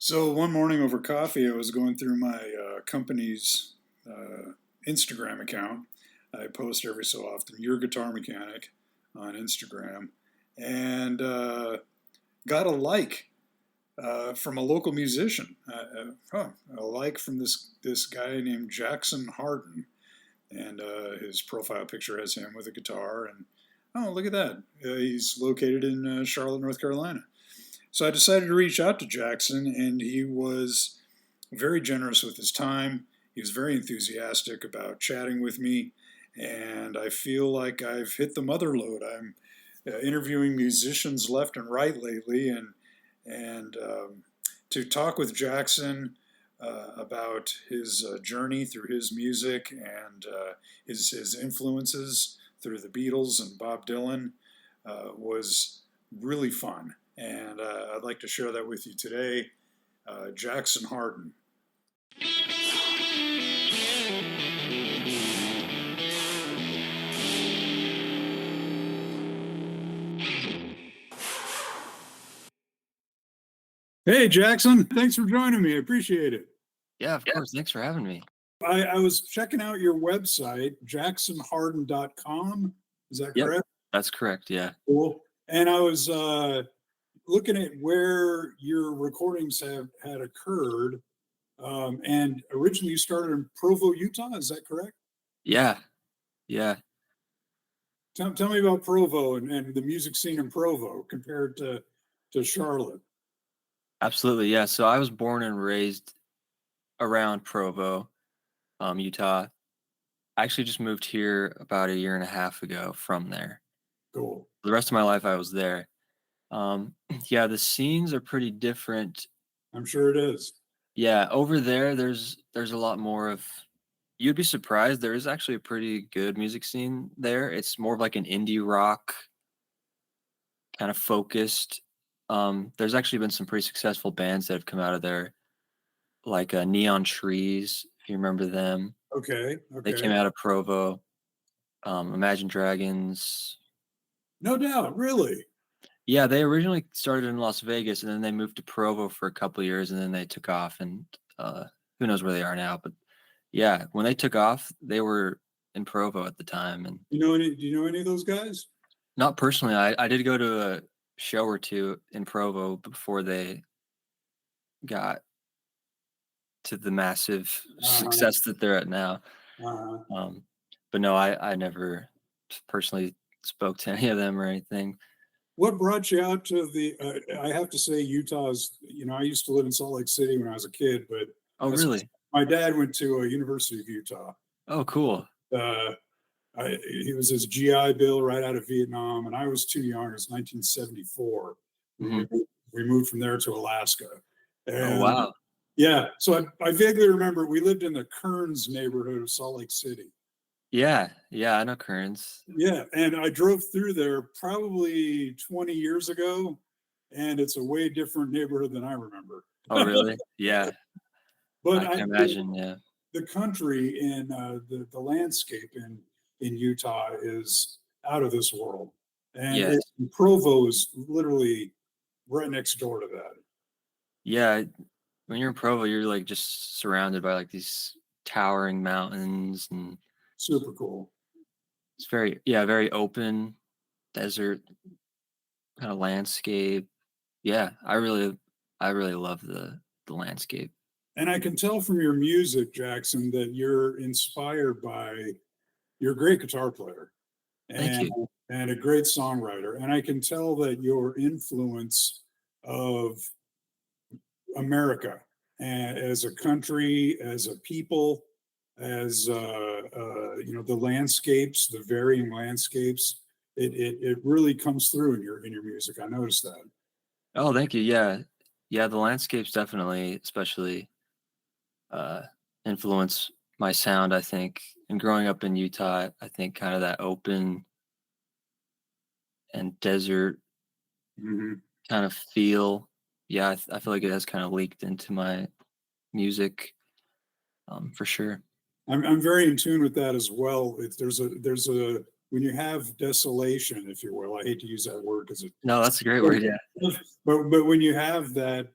So one morning over coffee, I was going through my company's Instagram account. I post every so often, "Your Guitar Mechanic" on Instagram, and got a like from a local musician. A like from this guy named Jackson Harden, and his profile picture has him with a guitar. And oh, look at that! He's located in Charlotte, North Carolina. So I decided to reach out to Jackson, and he was very generous with his time. He was very enthusiastic about chatting with me, and I feel like I've hit the mother lode. I'm interviewing musicians left and right lately, and to talk with Jackson about his journey through his music and his influences through the Beatles and Bob Dylan was really fun. And I'd like to share that with you today. Jackson Harden. Hey, Jackson. Thanks for joining me. I appreciate it. Yeah, of course. Thanks for having me. I was checking out your website, jacksonharden.com. Is that Yep, correct? that's correct. Yeah. Cool. And I was looking at where your recordings have had occurred. And originally you started in Provo, Utah. Is that correct? Yeah. Yeah. Tell me about Provo and the music scene in Provo compared to Charlotte. Absolutely. Yeah. So I was born and raised around Provo, Utah. I actually just moved here about a year and a half ago from there. Cool. The rest of my life I was there. Yeah, the scenes are pretty different. I'm sure it is. Yeah, over there there's a lot more of you'd be surprised. There is actually a pretty good music scene there. It's more of like an indie rock kind of focused. There's actually been some pretty successful bands that have come out of there, like Neon Trees, if you remember them. Okay. They Okay. came out of Provo. Imagine Dragons. No doubt. Really. Yeah, they originally started in Las Vegas and then they moved to Provo for a couple of years and then they took off and who knows where they are now. But yeah, when they took off, they were in Provo at the time. And Do you know any of those guys? not personally, I did go to a show or two in Provo before they got to the massive Uh, success that they're at now. uh, Um, but no, I never personally spoke to any of them or anything. what brought you out to the? I have to say, Utah's. I used to live in Salt Lake City when I was a kid, but Oh, that's, really? my dad went to a University of Utah. Oh, cool. Uh, he was his GI Bill right out of Vietnam, and I was too young. It was 1974. Hmm. We moved from there to Alaska, Oh, and wow. yeah, so I vaguely remember we lived in the Kearns neighborhood of Salt Lake City. Yeah, yeah, I know Kearns. Yeah, and I drove through there probably 20 years ago, and it's a way different neighborhood than I remember. Oh, really? Yeah, But I can imagine. Yeah, the country and the landscape in Utah is out of this world, and yes, Provo is literally right next door to that. yeah. When you're in Provo, you're like just surrounded by like these towering mountains, and Super cool. it's very open desert kind of landscape. Yeah, I really love the landscape. And I can tell from your music, Jackson, that you're inspired by you're a great guitar player Thank and you. and a great songwriter. And I can tell that your influence of America as a country, as a people, as the landscapes, the varying landscapes. It really comes through in your music. I noticed that. Oh, thank you. Yeah, yeah. The landscapes definitely, especially uh, influence my sound. I think, and growing up in Utah, I think kind of that open and desert Mhm. kind of feel. Yeah, I feel like it has kind of leaked into my music, for sure. I'm very in tune with that as well. There's a when you have desolation, if you will. I hate to use that word because it, No, that's a great word. Yeah. but when you have that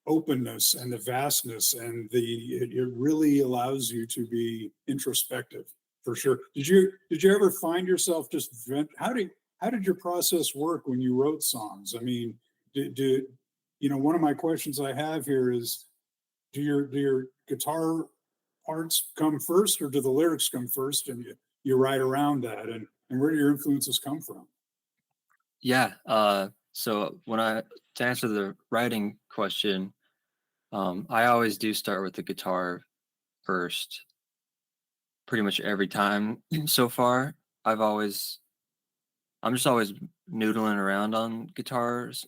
openness and the vastness and it really allows you to be introspective for sure. Did you ever find yourself just how did your process work when you wrote songs? I mean, did one of my questions I have here is, do your guitar parts come first, or do the lyrics come first, and you write around that, and where do your influences come from? Yeah. So when I to answer the writing question, I always do start with the guitar first, pretty much every time so far. I've always I'm just always noodling around on guitars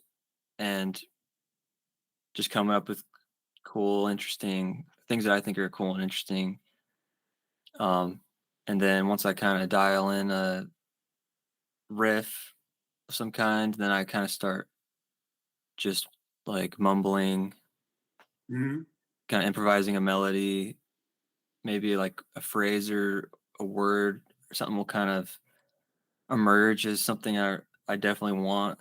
and just coming up with cool, interesting things that I think are cool and interesting. Um, and then once I kind of dial in a riff of some kind, then I kind of start just like mumbling, Hmm. kind of improvising a melody, maybe like a phrase or a word or something will kind of emerge as something I definitely want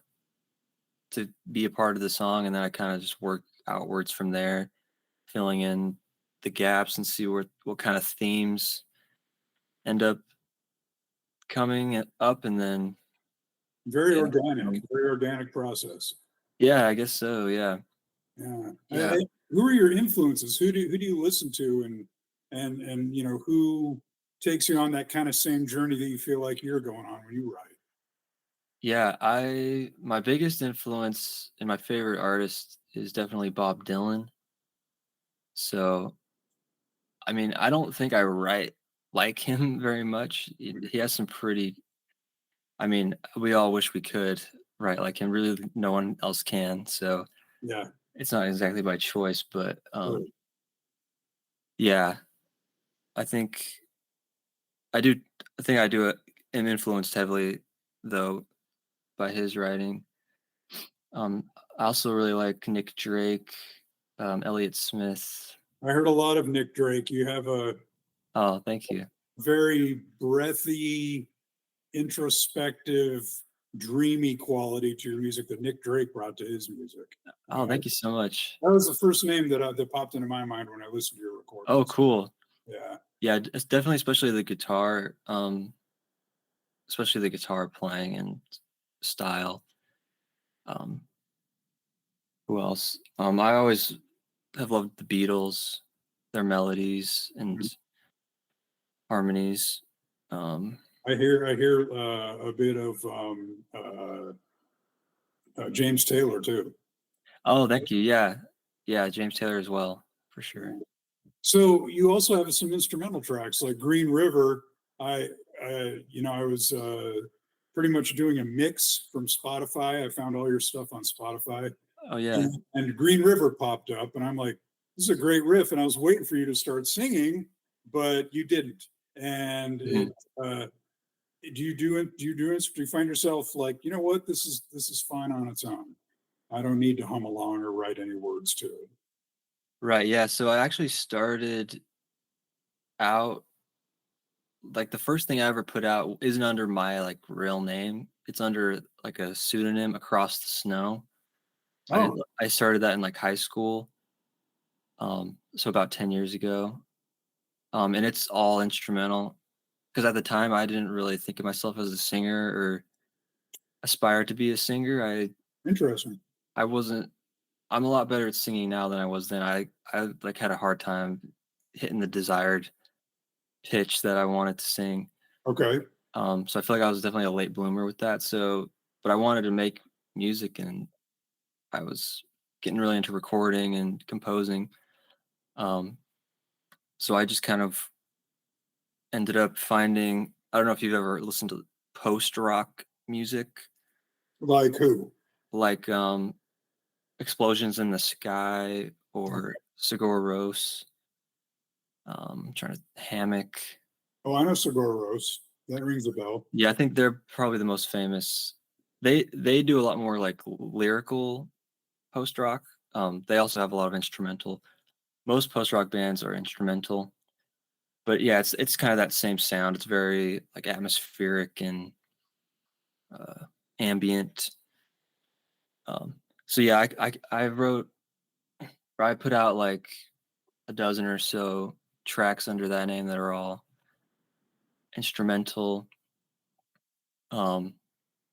to be a part of the song, and then I kind of just work outwards from there, filling in the gaps and see what kind of themes end up coming up, and then Very yeah, organic, um, very organic process. yeah, I guess so. Yeah, Yeah. yeah, Who are your influences? Who do you listen to, and who takes you on that kind of same journey that you feel like you're going on when you write? yeah. I My biggest influence and my favorite artist is definitely Bob Dylan. So I mean, I don't think I write like him very much. He has some pretty. I mean, we all wish we could write like him. Really, no one else can. So Yeah. it's not exactly by choice, but Right. yeah, I think I do. I think I do. Am influenced heavily though by his writing. I also really like Nick Drake, Elliott Smith. I heard a lot of Nick Drake. You have a Oh, thank you. very breathy, introspective, dreamy quality to your music that Nick Drake brought to his music. Oh, thank you so much. That was the first name that popped into my mind when I listened to your Oh, recordings. cool. Yeah. Yeah, it's definitely, especially the guitar, especially the guitar playing and style. Um, who else? I always have loved the Beatles, their melodies and Mhm. harmonies. Um, I hear a bit of James Taylor too. oh, thank you. Yeah, yeah, James Taylor as well, for sure. Yeah. So you also have some instrumental tracks like Green River. I, I was pretty much doing a mix from Spotify. I found all your stuff on Spotify, Oh, yeah. and Green River popped up, and I'm like, this is a great riff, and I was waiting for you to start singing, but you didn't. And Mhm. uh, do you find yourself like, you know what, this is fine on its own. I don't need to hum along or write any words to it. Right. Yeah. So I actually started out like the first thing I ever put out isn't under my like real name. It's under like a pseudonym, Across the Snow. I Oh, I started that in like high school, so about 10 years ago. And it's all instrumental because at the time I didn't really think of myself as a singer or aspire to be a singer. interesting. I wasn't. I'm a lot better at singing now than I was then. I like had a hard time hitting the desired pitch that I wanted to sing. Okay. So I feel like I was definitely a late bloomer with that. So, but I wanted to make music, and I was getting really into recording and composing. Um, so I just kind of ended up finding. I don't know if you've ever listened to post rock music, Like who? like Explosions in the Sky Okay. or Sigur Rós. Trying to Hammock. Oh, I know Segura Rose. That rings a bell. Yeah, I think they're probably the most famous. They do a lot more like lyrical post rock. They also have a lot of instrumental. Most post rock bands are instrumental, but yeah, it's kind of that same sound. It's very like atmospheric and uh, ambient. So yeah, I wrote I put out like a dozen or so tracks under that name that are all instrumental. Um,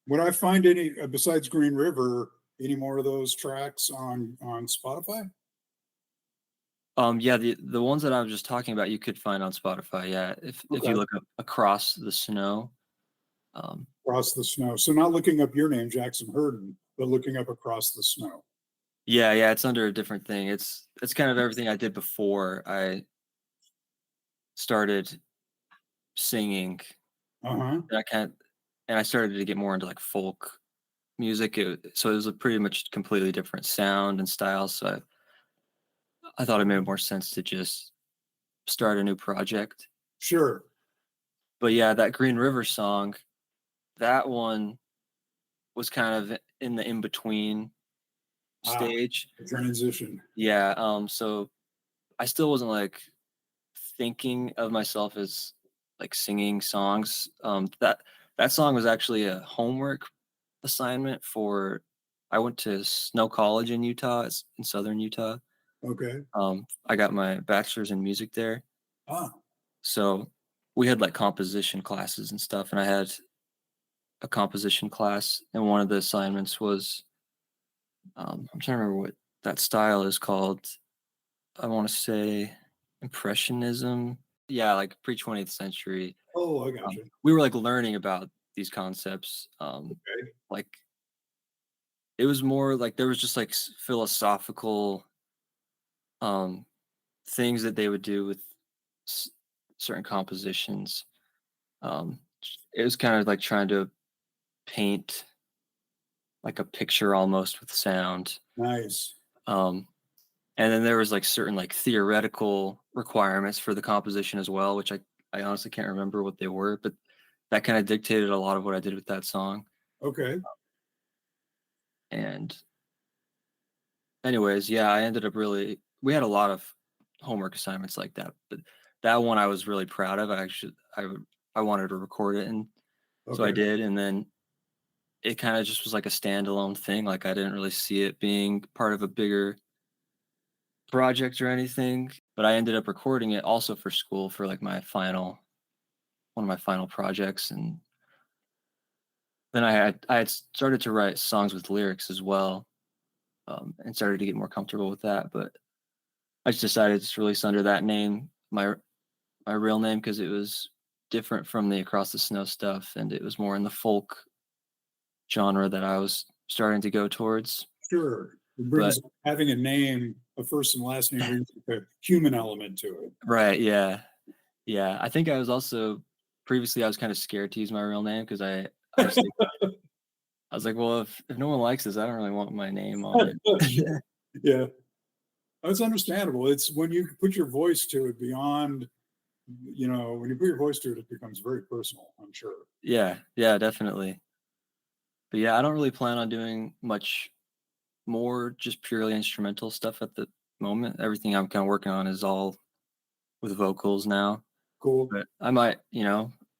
Would I find any besides Green River, any more of those tracks on Spotify? yeah, the ones that I was just talking about, you could find on Spotify. Yeah, if you Okay. look up "Across the Snow," um, Across the Snow. So not looking up your name, Jackson Harden, but looking up Across the Snow. yeah, it's under a different thing. It's kind of everything I did before I started singing, Uh-huh. and I started to get more into like folk music. So it was a pretty much completely different sound and style. So I thought it made more sense to just start a new project. Sure. But yeah, that Green River song, that one was kind of in the in between Ah, stage. the transition. Yeah, so I still wasn't like thinking of myself as like singing songs. That song was actually a homework assignment for I went to Snow College in Utah, it's in southern Utah. Okay. I got my bachelor's in music there. Ah, So we had like composition classes and stuff, and I had a composition class, and one of the assignments was I'm trying to remember what that style is called. I want to say impressionism. Yeah, like pre 20th century. oh, I got you. We were like learning about these concepts. Okay. Like it was more like there was just like philosophical um, things that they would do with s- certain compositions. Um, it was kind of like trying to paint like a picture almost with sound. Nice. Um, and then there was like certain like theoretical requirements for the composition as well, which I honestly can't remember what they were, but that kind of dictated a lot of what I did with that song. Okay. And anyways, yeah, I ended up really we had a lot of homework assignments like that, but that one I was really proud of. I wanted to record it, and so I Okay. did, and then it kind of just was like a standalone thing. Like I didn't really see it being part of a bigger project or anything, but I ended up recording it also for school for like my final one of my final projects, and then I had started to write songs with lyrics as well, and started to get more comfortable with that. But I just decided to release under that name, my real name, because it was different from the Across the Snow stuff, and it was more in the folk genre that I was starting to go towards. Sure. It But brings having a name, a first and last name brings a human element to it. right, yeah, yeah. I think I was also previously I was kind of scared to use my real name because I just I was like, well, if no one likes this, I don't really want my name on Sure. it. Yeah. That's understandable. It's when you put your voice to it beyond, when you put your voice to it, it becomes very personal, I'm sure. Yeah, yeah, definitely. But yeah, I don't really plan on doing much more just purely instrumental stuff at the moment. Everything I'm kind of working on is all with vocals now. Cool. But I might,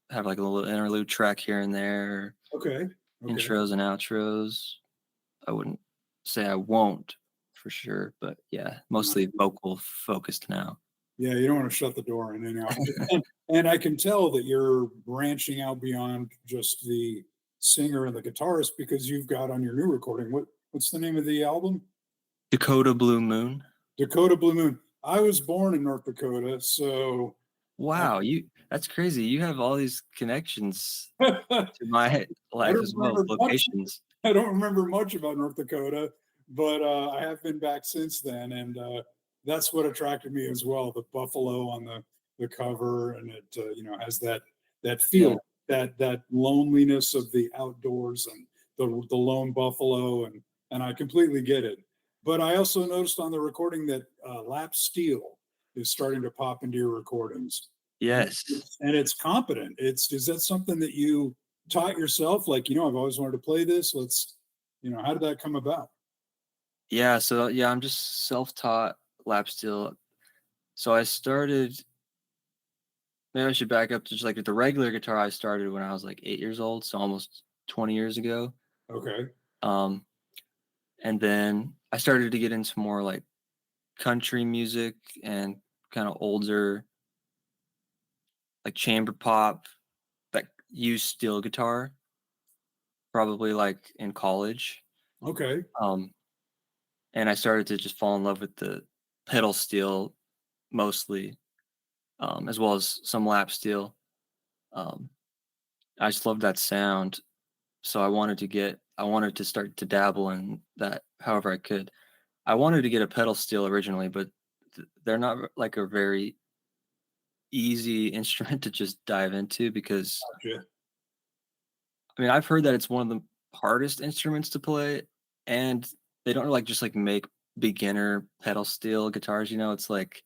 have like a little interlude track here and there, Okay. Okay. intros and outros. I wouldn't say I won't for sure, but yeah, mostly vocal focused now. Yeah, you don't want to shut the door in and out. And I can tell that you're branching out beyond just the singer and the guitarist because you've got on your new recording. What's the name of the album? Dakota Blue Moon. Dakota Blue Moon. I was born in North Dakota, so I Wow, you that's crazy. You have all these connections I to my life don't as well, remember much. locations. I don't remember much about North Dakota, but I have been back since then, and that's what attracted me as well. The buffalo on the cover, and it has that Yeah. feel, that loneliness of the outdoors, and the lone buffalo, and I completely get it. But I also noticed on the recording that lap steel is starting to pop into your recordings, and Yes. it's competent. Is that something that you taught yourself? Like, I've always wanted to play this. How did that come about? Yeah, so yeah, I'm just self-taught lap steel. So I started maybe I should back up to just like the regular guitar I started when I was like 8 years old, so almost 20 years ago. Okay. Um, and then I started to get into more like country music and kind of older like chamber pop that use steel guitar, probably like in college. Okay. Um, and I started to just fall in love with the pedal steel mostly, as well as some lap steel. Um, I just loved that sound, so I wanted to start to dabble in that however I could. I wanted to get a pedal steel originally, but they're not like a very easy instrument to just dive into because Gotcha. I mean, I've heard that it's one of the hardest instruments to play, and they don't like just like make beginner pedal steel guitars. It's like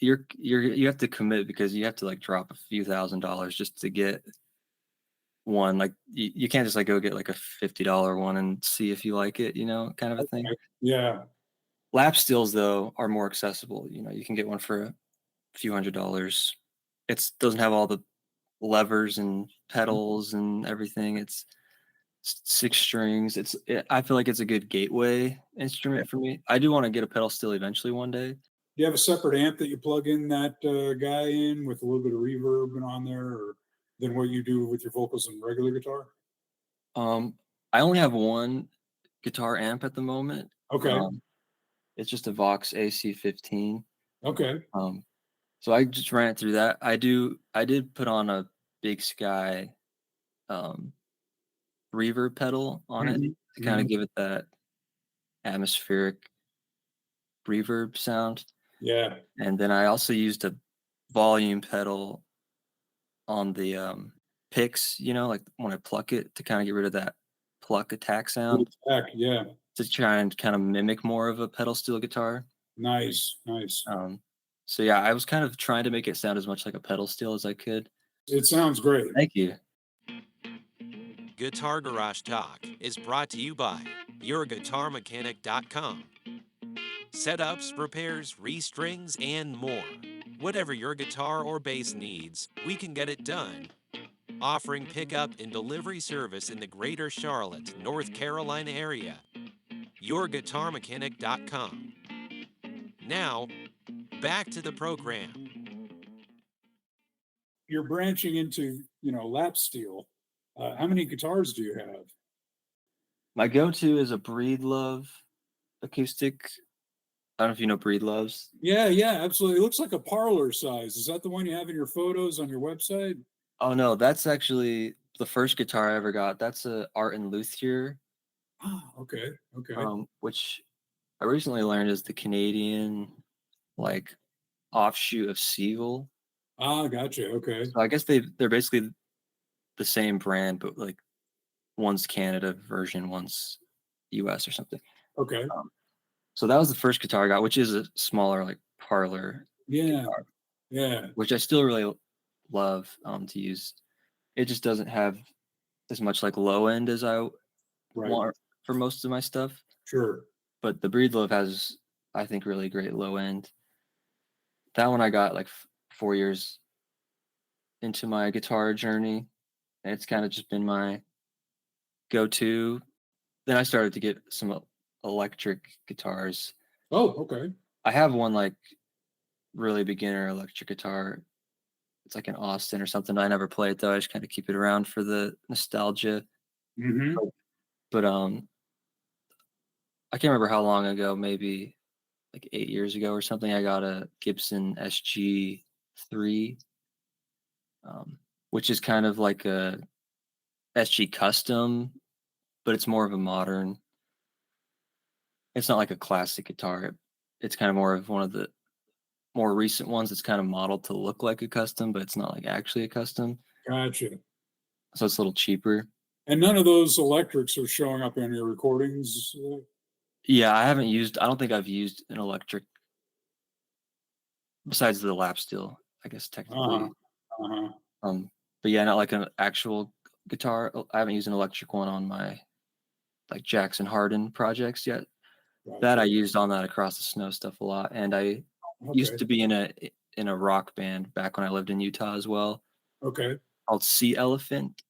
you have to commit because you have to like drop a few $1,000s just to get one. Like you can't just like go get like a $50 one and see if you like it, kind of a thing. Okay. Yeah. Lap steels though are more accessible. You can get one for a few $100s. It doesn't have all the levers and pedals and everything. It's six strings. I feel like it's a good gateway instrument for me. I do want to get a pedal steel eventually one day. Do you have a separate amp that you plug in that guy in with a little bit of reverb and on there, or than what you do with your vocals and regular guitar? Um, I only have one guitar amp at the moment. Okay. It's just a Vox AC15. Okay. Um, so I just ran it through that. I did put on a Big Sky um reverb pedal on it Hmm. to kind Hmm. of give it that atmospheric reverb sound. Yeah. And then I also used a volume pedal on the picks, like when I pluck it to kind of get rid of that pluck attack Good sound attack. Yeah. to try and kind of mimic more of a pedal steel guitar. Nice. Nice. Um, so yeah, I was kind of trying to make it sound as much like a pedal steel as I could. It sounds great. Thank you. Guitar Garage Talk is brought to you by YourGuitarMechanic.com. Setups, repairs, restrings, and more. Whatever your guitar or bass needs, we can get it done. Offering pickup and delivery service in the greater Charlotte, North Carolina area. YourGuitarMechanic.com. Now, back to the program. You're branching into, lap steel. How many guitars do you have? My go-to is a Breedlove acoustic. I don't know if you know Breedloves. Yeah, yeah, absolutely. It looks like a parlor size. Is that the one you have in your photos on your website? Oh no, that's actually the first guitar I ever got. That's a Art and Luthier, Ah, okay, okay. which I recently learned is the Canadian like offshoot of Siegel. Ah, gotcha. Okay, So I guess they're basically the same brand, but like one's Canada version, one's US or something. okay. Um, so that was the first guitar I got, which is a smaller like parlor Yeah, guitar, yeah. which I still really love to use. It just doesn't have as much like low end as I Right. want for most of my stuff. Sure. But the Breedlove has, I think, really great low end. That one I got like 4 years into my guitar journey, and it's kind of just been my go-to. Then I started to get some electric guitars. Oh, okay. I have one like really beginner electric guitar. It's like an Austin or something. I never play it though. I just kind of keep it around for the nostalgia. Mm-hmm. But I can't remember how long ago, maybe like 8 years ago or something. I got a Gibson SG3, um, which is kind of like a SG custom, but it's more of a modern. It's not like a classic guitar. It's kind of more of one of the more recent ones. It's kind of modeled to look like a custom, but it's not like actually a custom. Gotcha. So it's a little cheaper. And none of those electrics are showing up in your recordings. Yeah, I don't think I've used an electric besides the lap steel, I guess Uh-huh. technically. Uh-huh. Um, but yeah, not like an actual guitar. I haven't used an electric one on my like Jackson Harden projects yet. That I Gotcha. used on that Across the Snow stuff a lot, and I used Okay. to be in a rock band back when I lived in Utah as well, Okay. called Sea Elephant.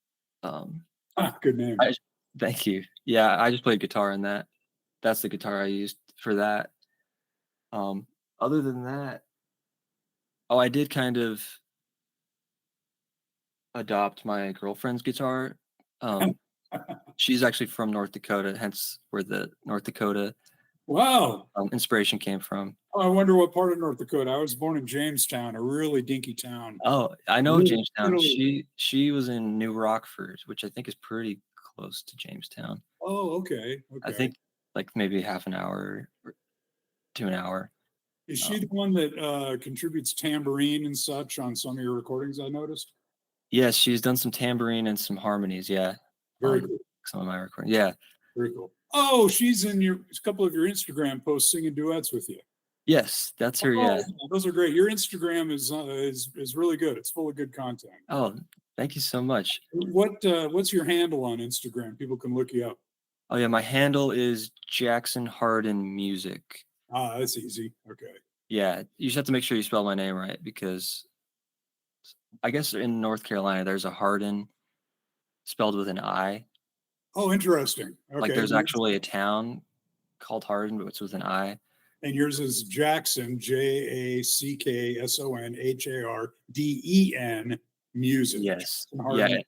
Um, Ah, good name. I Thank you. Yeah, I just played guitar in that. That's the guitar I used for that. Um, Other than that, oh, I did kind of adopt my girlfriend's guitar. Um, she's actually from North Dakota, hence where the North Dakota Wow. inspiration came from. Oh, I wonder what part of North Dakota. I was born in Jamestown, a really dinky town. Oh, I know Really, Jamestown. really. She was in New Rockford, which I think is pretty close to Jamestown. Oh, okay, I okay. think like maybe half an hour to an hour. Is she the Um, one that contributes tambourine and such on some of your recordings? I noticed. yes, she's done some tambourine and some harmonies, yeah, Very on cool. some of my recordings. Yeah. Very cool. Oh, she's in a couple of your Instagram posts singing duets with you. Yes, that's her, Oh, yeah. those are great. Your Instagram is really good. It's full of good content. Oh, thank you so much. What's your handle on Instagram? People can look you up. Oh yeah, my handle is Jackson Harden Music. Ah, that's easy. Okay. Yeah, you just have to make sure you spell my name right because I guess in North Carolina there's a Hardin spelled with an I. Oh, interesting. Like Okay. there's actually a town called Hardin, but it's with an I. And yours is Jackson, JacksonHarden music. Yes. Jackson Yeah. Harden.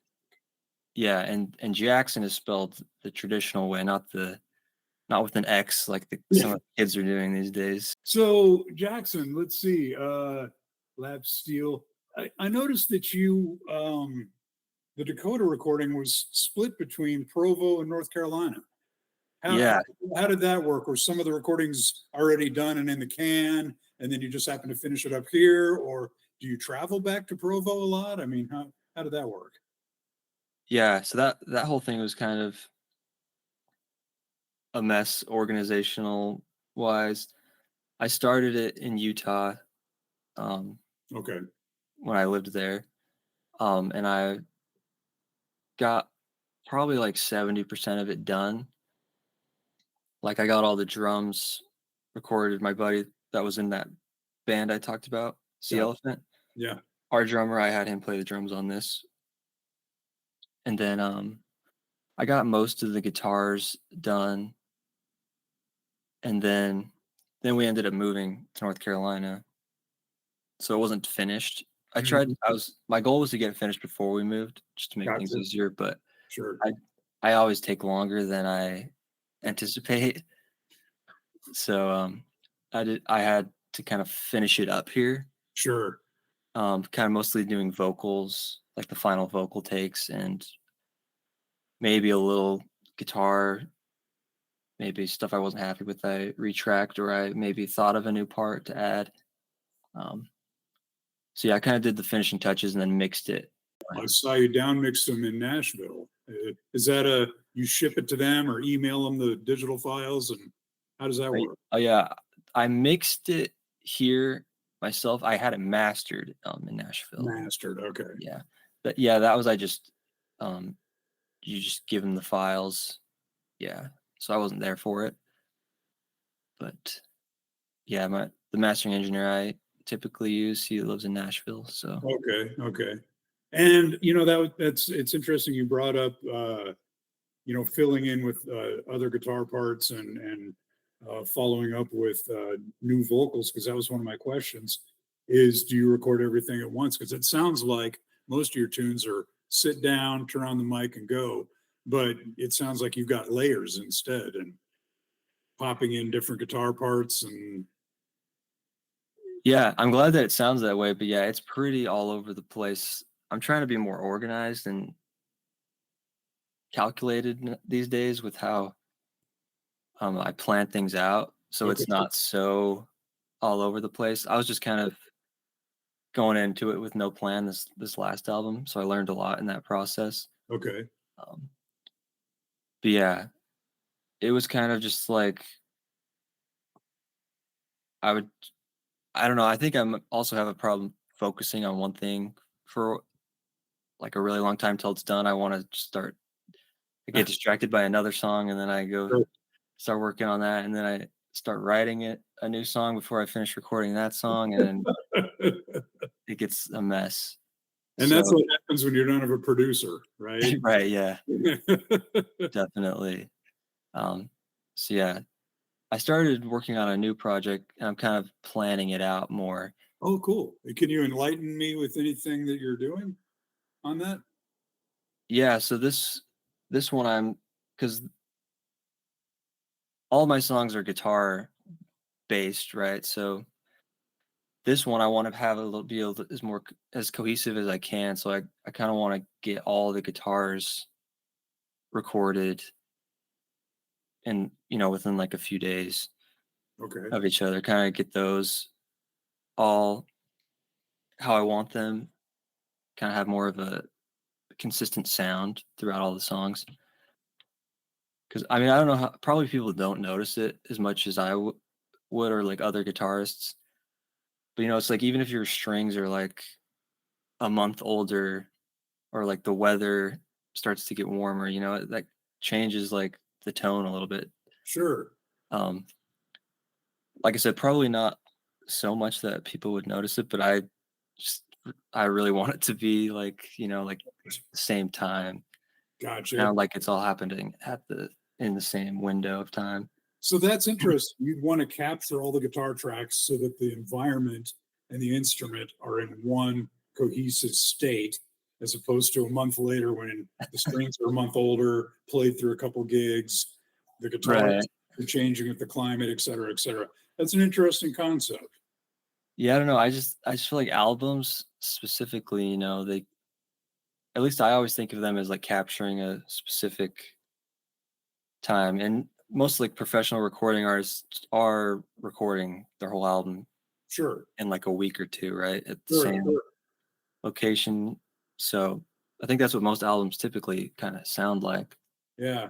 Yeah, and Jackson is spelled the traditional way, not with an X like some of the kids are doing these days. So Jackson, let's see. Lab Steel. I noticed that you the Dakota recording was split between Provo and North Carolina. How, Yeah. how did that work? Were some of the recordings already done and in the can, and then you just happen to finish it up here, or do you travel back to Provo a lot? I mean, how did that work? Yeah, so that whole thing was kind of a mess organizational wise. I started it in Utah um, Okay. when I lived there, and I got probably like 70% of it done. Like I got all the drums recorded. My buddy that was in that band I talked about, Sea Yeah. Elephant, Yeah. our drummer, I had him play the drums on this. And then I got most of the guitars done. And then we ended up moving to North Carolina. So it wasn't finished. Mhm. My goal was to get it finished before we moved, just to make things Gotcha. easier, but Sure. I always take longer than I anticipate. So I had to kind of finish it up here. Sure. Kind of mostly doing vocals, like the final vocal takes and maybe a little guitar, maybe stuff I wasn't happy with I retracked or I maybe thought of a new part to add. Um, so yeah, I kind of did the finishing touches and then mixed it. I saw you down mix them in Nashville. Is that you ship it to them or email them the digital files, and how does that Right. work? Oh yeah, I mixed it here myself. I had it mastered in Nashville. Mastered. Okay. Yeah, but yeah, that was I just um, you just give them the files. Yeah, so I wasn't there for it, but yeah, the mastering engineer I typically use, he lives in Nashville, so Okay. Okay. And that's it's interesting you brought up filling in with other guitar parts and following up with new vocals, because that was one of my questions. Is do you record everything at once? Because it sounds like most of your tunes are sit down, turn on the mic, and go. But it sounds like you've got layers instead, and popping in different guitar parts and yeah, I'm glad that it sounds that way, but yeah, it's pretty all over the place. I'm trying to be more organized and calculated these days with how I plan things out, so okay, it's not so all over the place. I was just kind of going into it with no plan this last album, so I learned a lot in that process. okay, Um, but yeah, it was kind of just like I would I don't know. I think I'm also have a problem focusing on one thing for like a really long time till it's done. I want to start. I get distracted by another song, and then I go Sure. start working on that, and then I start writing a new song before I finish recording that song, and it gets a mess. And So that's what happens when you don't have a producer, right? right, yeah, definitely. Um, so yeah, I started working on a new project, and I'm kind of planning it out more. Oh, cool. Can you enlighten me with anything that you're doing on that? Yeah, so this one I'm because all my songs are guitar based, right? So this one I want to have a little be able to, is more as cohesive as I can. So I kind of want to get all the guitars recorded and within like a few days Okay. of each other, kind of get those all how I want them, kind of have more of a consistent sound throughout all the songs. Because I mean, I don't know how probably people don't notice it as much as would or like other guitarists. But it's like even if your strings are like a month older or like the weather starts to get warmer, that changes like the tone a little bit. Sure. Um, like I said, probably not so much that people would notice it, but just I really want it to be like, like the same time. Gotcha. Sound like it's all happening in the same window of time. So that's interesting. You'd want to capture all the guitar tracks so that the environment and the instrument are in one cohesive state, as opposed to a month later when the strings are a month older, played through a couple gigs, the guitars Right. are changing with the climate, et cetera, et cetera. That's an interesting concept. Yeah, I don't know. I just feel like albums specifically, they at least I always think of them as like capturing a specific time. And most like professional recording artists are recording their whole album Sure, in like a week or two, right? At the sure, same sure. location. So I think that's what most albums typically kind of sound like. Yeah.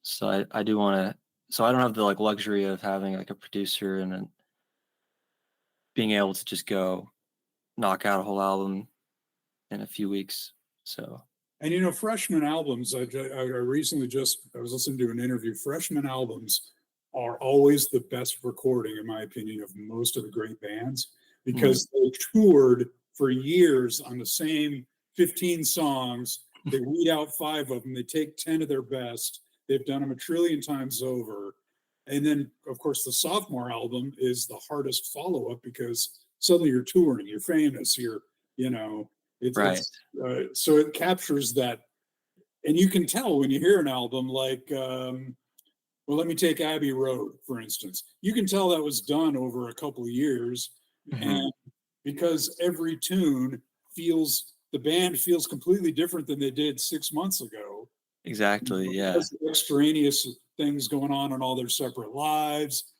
So I do want to. So I don't have the like luxury of having like a producer and then being able to just go knock out a whole album in a few weeks. So And freshman albums, I recently I was listening to an interview. Freshman albums are always the best recording, in my opinion, of most of the great bands mm, because they toured for years on the same 15 songs. They weed out 5 of them, they take 10 of their best, they've done them a trillion times over. And then, of course, the sophomore album is the hardest follow up because suddenly you're touring, you're famous, you know, right, it's so it captures that, and you can tell when you hear an album like, well, let me take Abbey Road for instance. You can tell that was done over a couple of years, hmm and because every tune the band feels completely different than they did 6 months ago. exactly, yeah, Because of extraneous things going on in all their separate lives.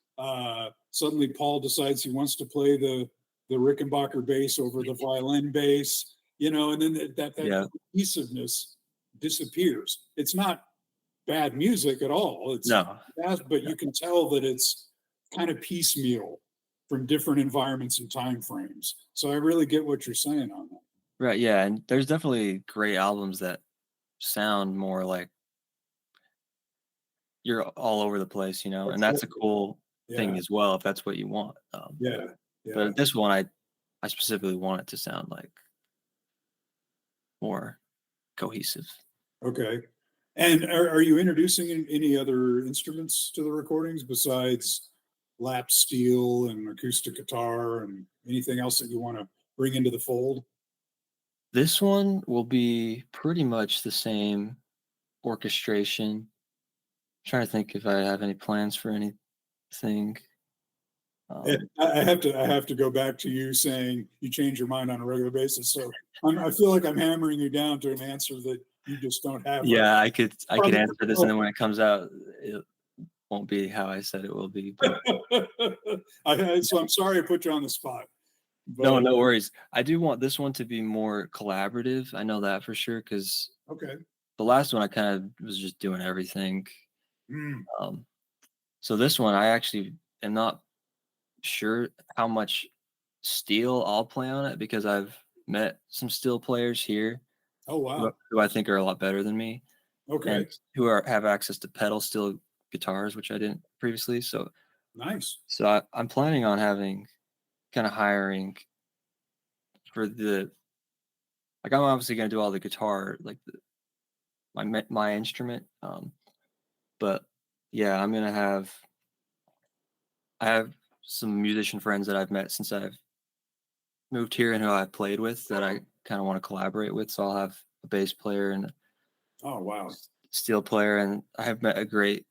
Suddenly, Paul decides he wants to play the Rickenbacker bass over the violin bass, and then that yeah, cohesiveness disappears. It's not bad music at all. It's no, bad, but you can tell that it's kind of piecemeal from different environments and time frames. So I really get what you're saying on that. right, yeah, and there's definitely great albums that sound more like you're all over the place, and that's a cool Yeah, thing as well if that's what you want. yeah, yeah. But this one, I specifically want it to sound like more cohesive. Okay. And are you introducing any other instruments to the recordings besides lap steel and acoustic guitar and anything else that you want to bring into the fold? This one will be pretty much the same orchestration. Trying to think if I have any plans for anything. And Um, I have to go back to you saying you change your mind on a regular basis. So I feel like I'm hammering you down to an answer that you just don't have right yeah, I could now. answer this, and then when it comes out, it won't be how I said it will be. But So I'm sorry I put you on the spot, no, but no worries. I do want this one to be more collaborative. I know that for sure because okay. the last one I kind of was just doing everything. Mm. Um, so this one I actually am not sure how much steel I'll play on it because I've met some steel players here Oh, wow. who I think are a lot better than me and Okay. who have access to pedal steel guitars, which I didn't previously. So Nice. so I'm planning on having kind of hiring for the like I'm obviously gonna do all the guitar like my instrument, but yeah, I'm gonna have I have some musician friends that I've met since I've moved here and who I've played with that I kind of want to collaborate with. So I'll have a bass player and a Oh, wow. steel player, and I have met a great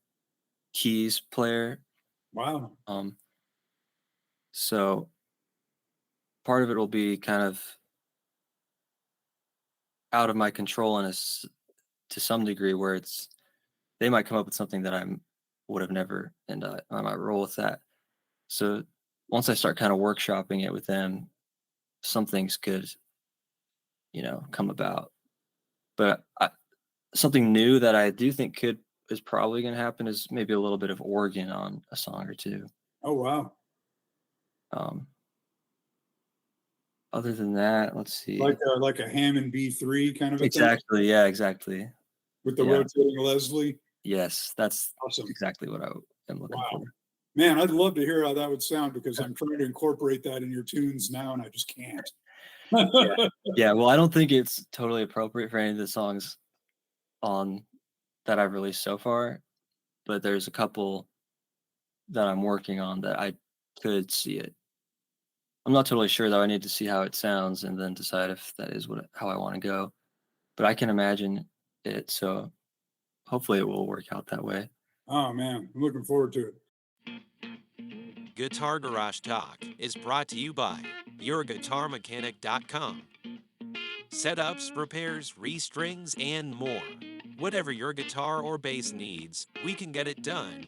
keys player. Wow. So part of it will be kind of out of my control to some degree, where they might come up with something that I would have never, and I might roll with that. So once I start kind of workshopping it with them, some things could, come about. But something new that I do think is probably going to happen is maybe a little bit of organ on a song or two. Oh, wow. Um, Other than that, let's see. Like a Hammond B3 kind of a thing Exactly. Yeah, exactly. with the Yeah. rotating Leslie. Yes, that's Awesome. exactly what I am looking Wow. for. Man, I'd love to hear how that would sound because I'm trying to incorporate that in your tunes now and I just can't. Yeah, well, I don't think it's totally appropriate for any of the songs on that I've released so far, but there's a couple that I'm working on that I could see it. I'm not totally sure though. I need to see how it sounds and then decide if that is how I want to go. But I can imagine it, so hopefully it will work out that way. Oh, man, I'm looking forward to it. Guitar Garage Talk is brought to you by YourGuitarMechanic.com. Setups, repairs, restrings, and more. Whatever your guitar or bass needs, we can get it done.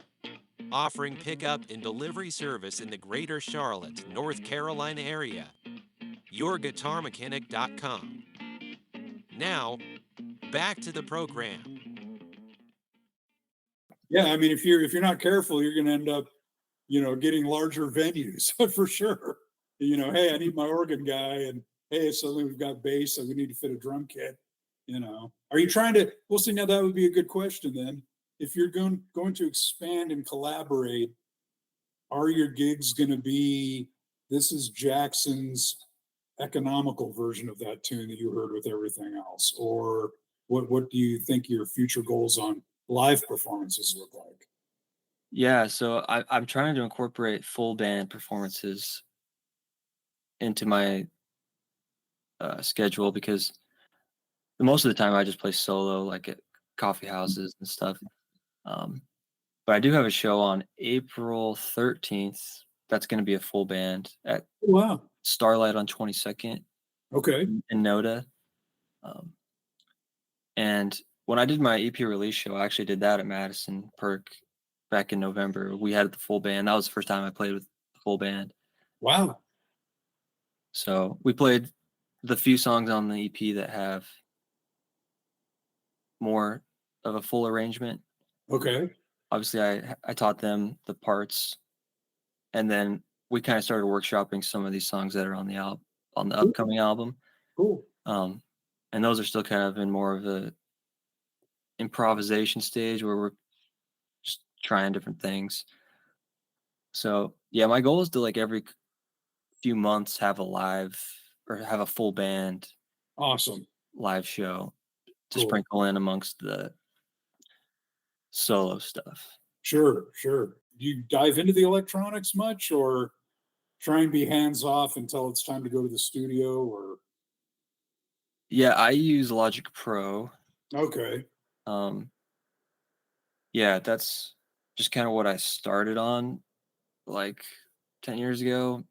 Offering pickup and delivery service in the greater Charlotte, North Carolina area. YourGuitarMechanic.com. Now, back to the program. Yeah, I mean, if you're not careful, you're going to end up, getting larger venues for sure. Hey, I need my organ guy, and hey, suddenly we've got bass, so we need to fit a drum kit. Are you trying to? Well, see, now that would be a good question then. If you're going to expand and collaborate, are your gigs going to be? This is Jackson's economical version of that tune that you heard with everything else, or what do you think your future goals on live performances look like? Yeah, so I'm trying to incorporate full band performances into my schedule because most of the time I just play solo, like at coffee houses and stuff. Um, but I do have a show on April 13th. That's going to be a full band at Wow. Starlight on 22nd Okay. in Noda. And when I did my EP release show, I actually did that at Madison Perk back in November. We had the full band. That was the first time I played with the full band. Wow. So we played the few songs on the EP that have more of a full arrangement. Okay. Obviously, I taught them the parts, and then we kind of started workshopping some of these songs that are on the upcoming album. Cool. And those are still kind of in more of a improvisation stage where we're just trying different things. So yeah, my goal is to like every few months have a full band Awesome. live show to Cool. sprinkle in amongst the solo stuff. Sure. Do you dive into the electronics much, or try and be hands off until it's time to go to the studio? Or Yeah, I use Logic Pro. okay. Yeah, that's just kind of what I started on like 10 years ago,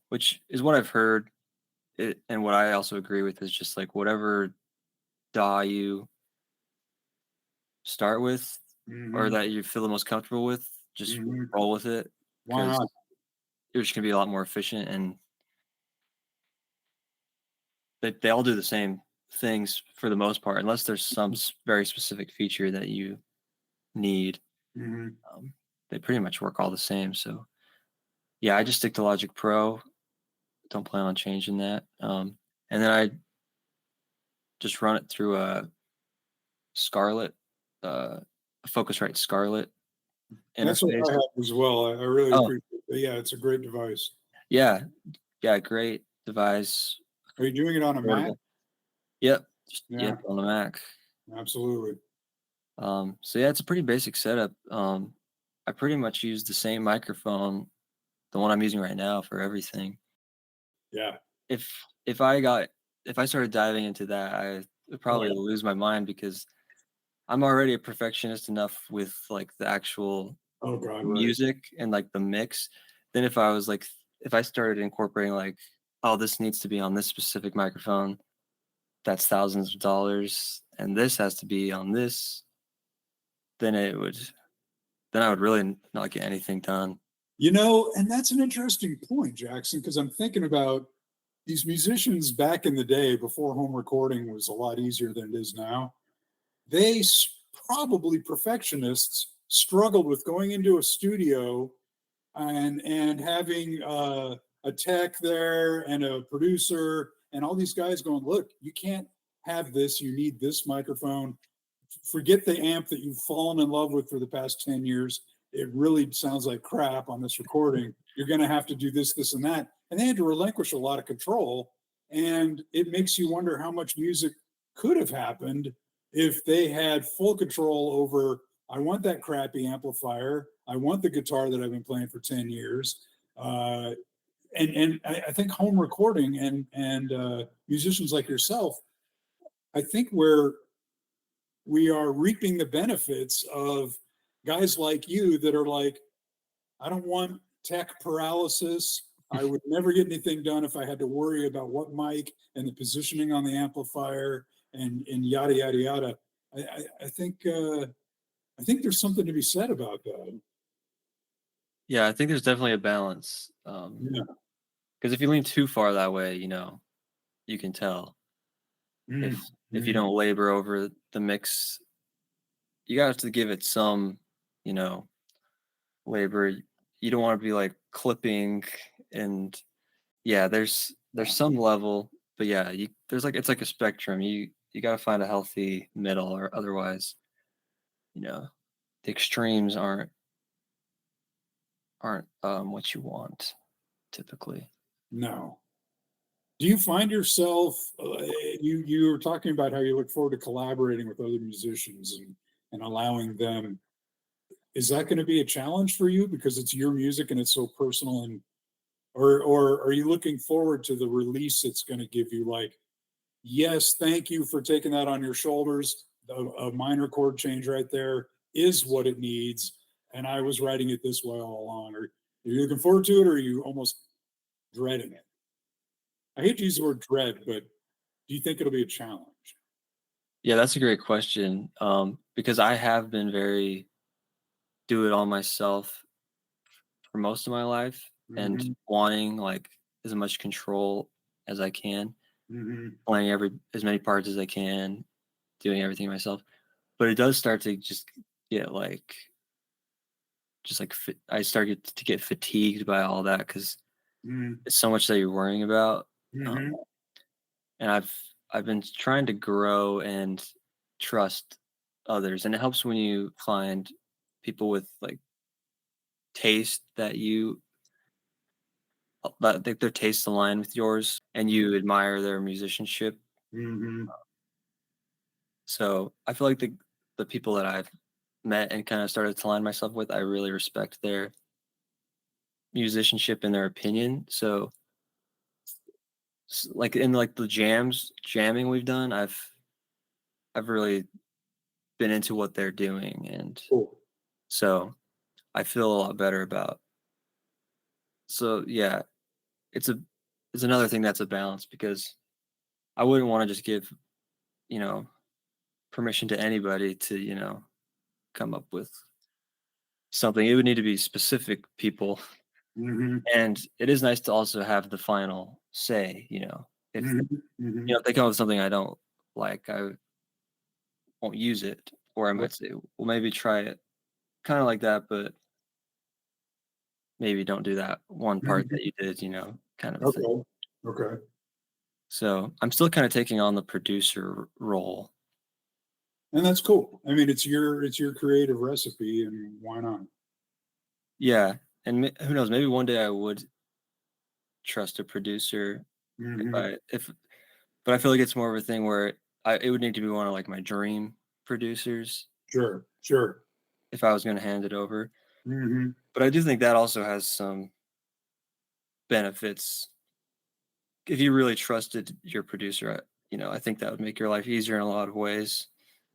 which is what I've heard. And what I also agree with is just like whatever DAW you start with or that you feel the most comfortable with, just roll with it Why because not? you're just gonna be a lot more efficient, and they all do the same things for the most part, unless there's some very specific feature that you need. They pretty much work all the same. So yeah, I just stick to Logic Pro. Don't plan on changing that. And then I just run it through a Scarlett, a Focusrite Scarlett That's what interface. I have as well. I really Oh, appreciate it. Yeah, it's a great device. yeah, great device. Are you doing it on a Mac? Yep, Yeah, on the Mac. absolutely. So yeah, it's a pretty basic setup. I pretty much use the same microphone, the one I'm using right now, for everything. Yeah. If if I got if I started diving into that, I would probably Right. lose my mind because I'm already a perfectionist enough with like the actual Oh God, right. music and like the mix. Then if I was like if I started incorporating like, oh, this needs to be on this specific microphone, that's thousands of dollars, and this has to be on this, then I would really not get anything done. And that's an interesting point, Jackson, because I'm thinking about these musicians back in the day before home recording was a lot easier than it is now. They probably perfectionists struggled with going into a studio and having a tech there and a producer and all these guys going, look, you can't have this. You need this microphone. Forget the amp that you've fallen in love with for the past 10 years. It really sounds like crap on this recording. You're going to have to do this, this, and that. And they had to relinquish a lot of control. And it makes you wonder how much music could have happened if they had full control over, I want that crappy amplifier. I want the guitar that I've been playing for 10 years. And I think home recording and musicians like yourself, I think we are reaping the benefits of guys like you that are like, I don't want tech paralysis. I would never get anything done if I had to worry about what mic and the positioning on the amplifier and yada yada yada. I think there's something to be said about that. Yeah, I think there's definitely a balance. Yeah. Because if you lean too far that way, you can tell. If you don't labor over the mix, you got to give it some, you know, labor. You don't want to be like clipping and yeah, there's some level, but yeah, there's like it's like a spectrum. You got to find a healthy middle, or otherwise, you know, the extremes aren't what you want typically. No. Do you find yourself? You were talking about how you look forward to collaborating with other musicians and allowing them. Is that going to be a challenge for you because it's your music and it's so personal, and or are you looking forward to the release it's going to give you? Like, yes, thank you for taking that on your shoulders. A minor chord change right there is what it needs, and I was writing it this way all along. Or are you looking forward to it, or are you almost dreading it? I hate to use the word dread, but do you think it'll be a challenge? Yeah, that's a great question. Because I have been very do it all myself for most of my life and Mm-hmm. wanting like as much control as I can, Mm-hmm. playing as many parts as I can, doing everything myself. But it does start to just get like I started to get fatigued by all that because Mm-hmm. it's so much that you're worrying about. Um, Mm-hmm. and I've been trying to grow and trust others, and it helps when you find people with like taste that their tastes align with yours and you admire their musicianship. Mm-hmm. So I feel like the people that I've met and kind of started to align myself with, I really respect their musicianship and their opinion. So like in like the jamming we've done, I've really been into what they're doing, and Cool. so I feel a lot better about. So yeah, it's a it's another thing that's a balance because I wouldn't want to just give you know permission to anybody to come up with something. It would need to be specific people, Mm-hmm. and it is nice to also have the final say. If Mm-hmm. Mm-hmm. if they come up with something I don't like, I won't use it, or I might say, well, maybe try it, kind of like that, but maybe don't do that one part Mm-hmm. that you did, kind of a thing. Okay. Okay. So I'm still kind of taking on the producer role. And that's cool. I mean, it's your creative recipe, and why not? Yeah, and who knows? Maybe one day I would trust a producer if Mm-hmm. I if, but I feel like it's more of a thing where it would need to be one of like my dream producers Sure. Sure. if I was going to hand it over. Mm-hmm. But I do think that also has some benefits. If you really trusted your producer, I think that would make your life easier in a lot of ways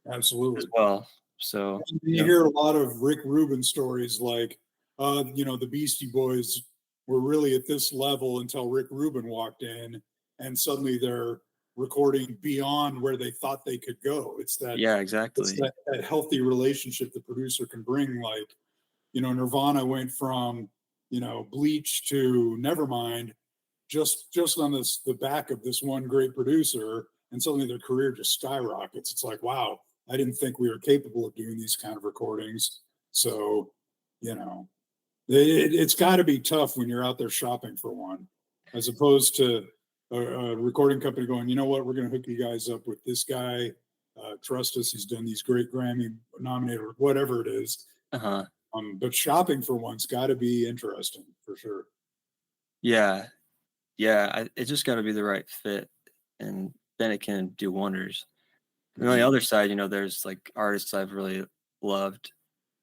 as Absolutely. well. So, You hear a lot of Rick Rubin stories like, the Beastie Boys were really at this level until Rick Rubin walked in, and suddenly they're recording beyond where they thought they could go. yeah, It's exactly. that healthy relationship the producer can bring. Like, Nirvana went from, Bleach to Nevermind just on the back of this one great producer, and suddenly their career just skyrockets. It's like, wow, I didn't think we were capable of doing these kind of recordings. So, you know, it's got to be tough when you're out there shopping for one, as opposed to a recording company going, you know what, we're going to hook you guys up with this guy. Trust us, he's done these great Grammy nominated or whatever it is. Uh-huh. But shopping for one's got to be interesting for sure. Yeah. Yeah, it just got to be the right fit, and then it can do wonders. And on the other side, there's like artists I've really loved,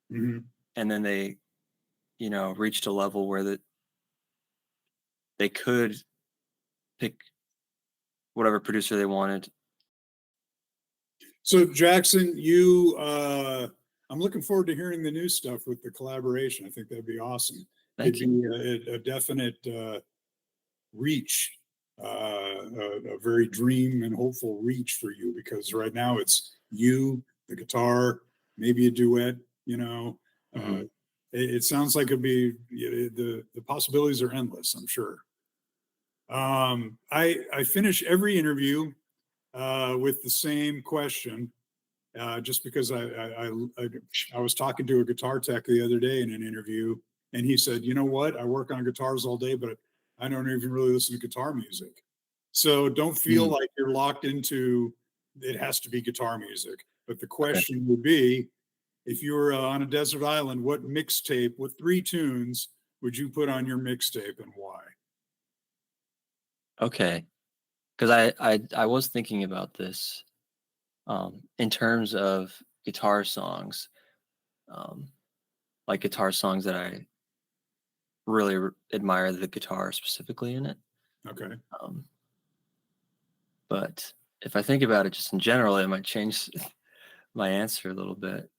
Mm-hmm. and then they, reached a level where they could pick whatever producer they wanted. So Jackson, I'm looking forward to hearing the new stuff with the collaboration. I think that'd be awesome. Thank It'd be a definite reach, a very dream and hopeful reach for you, because right now it's you, the guitar, maybe a duet. Mhm. It sounds like it'd be the possibilities are endless. I'm sure. I finish every interview with the same question, just because I was talking to a guitar tech the other day in an interview, and he said, "You know what? I work on guitars all day, but I don't even really listen to guitar music. So don't feel Mm, like you're locked into it has to be guitar music." But the okay. question would be, if you were on a desert island, what mixtape, what three tunes would you put on your mixtape and why? Okay. Because I was thinking about this, in terms of guitar songs, um, like guitar songs that I really admire the guitar specifically in it. Okay. Um, but if I think about it just in general, it might change my answer a little bit.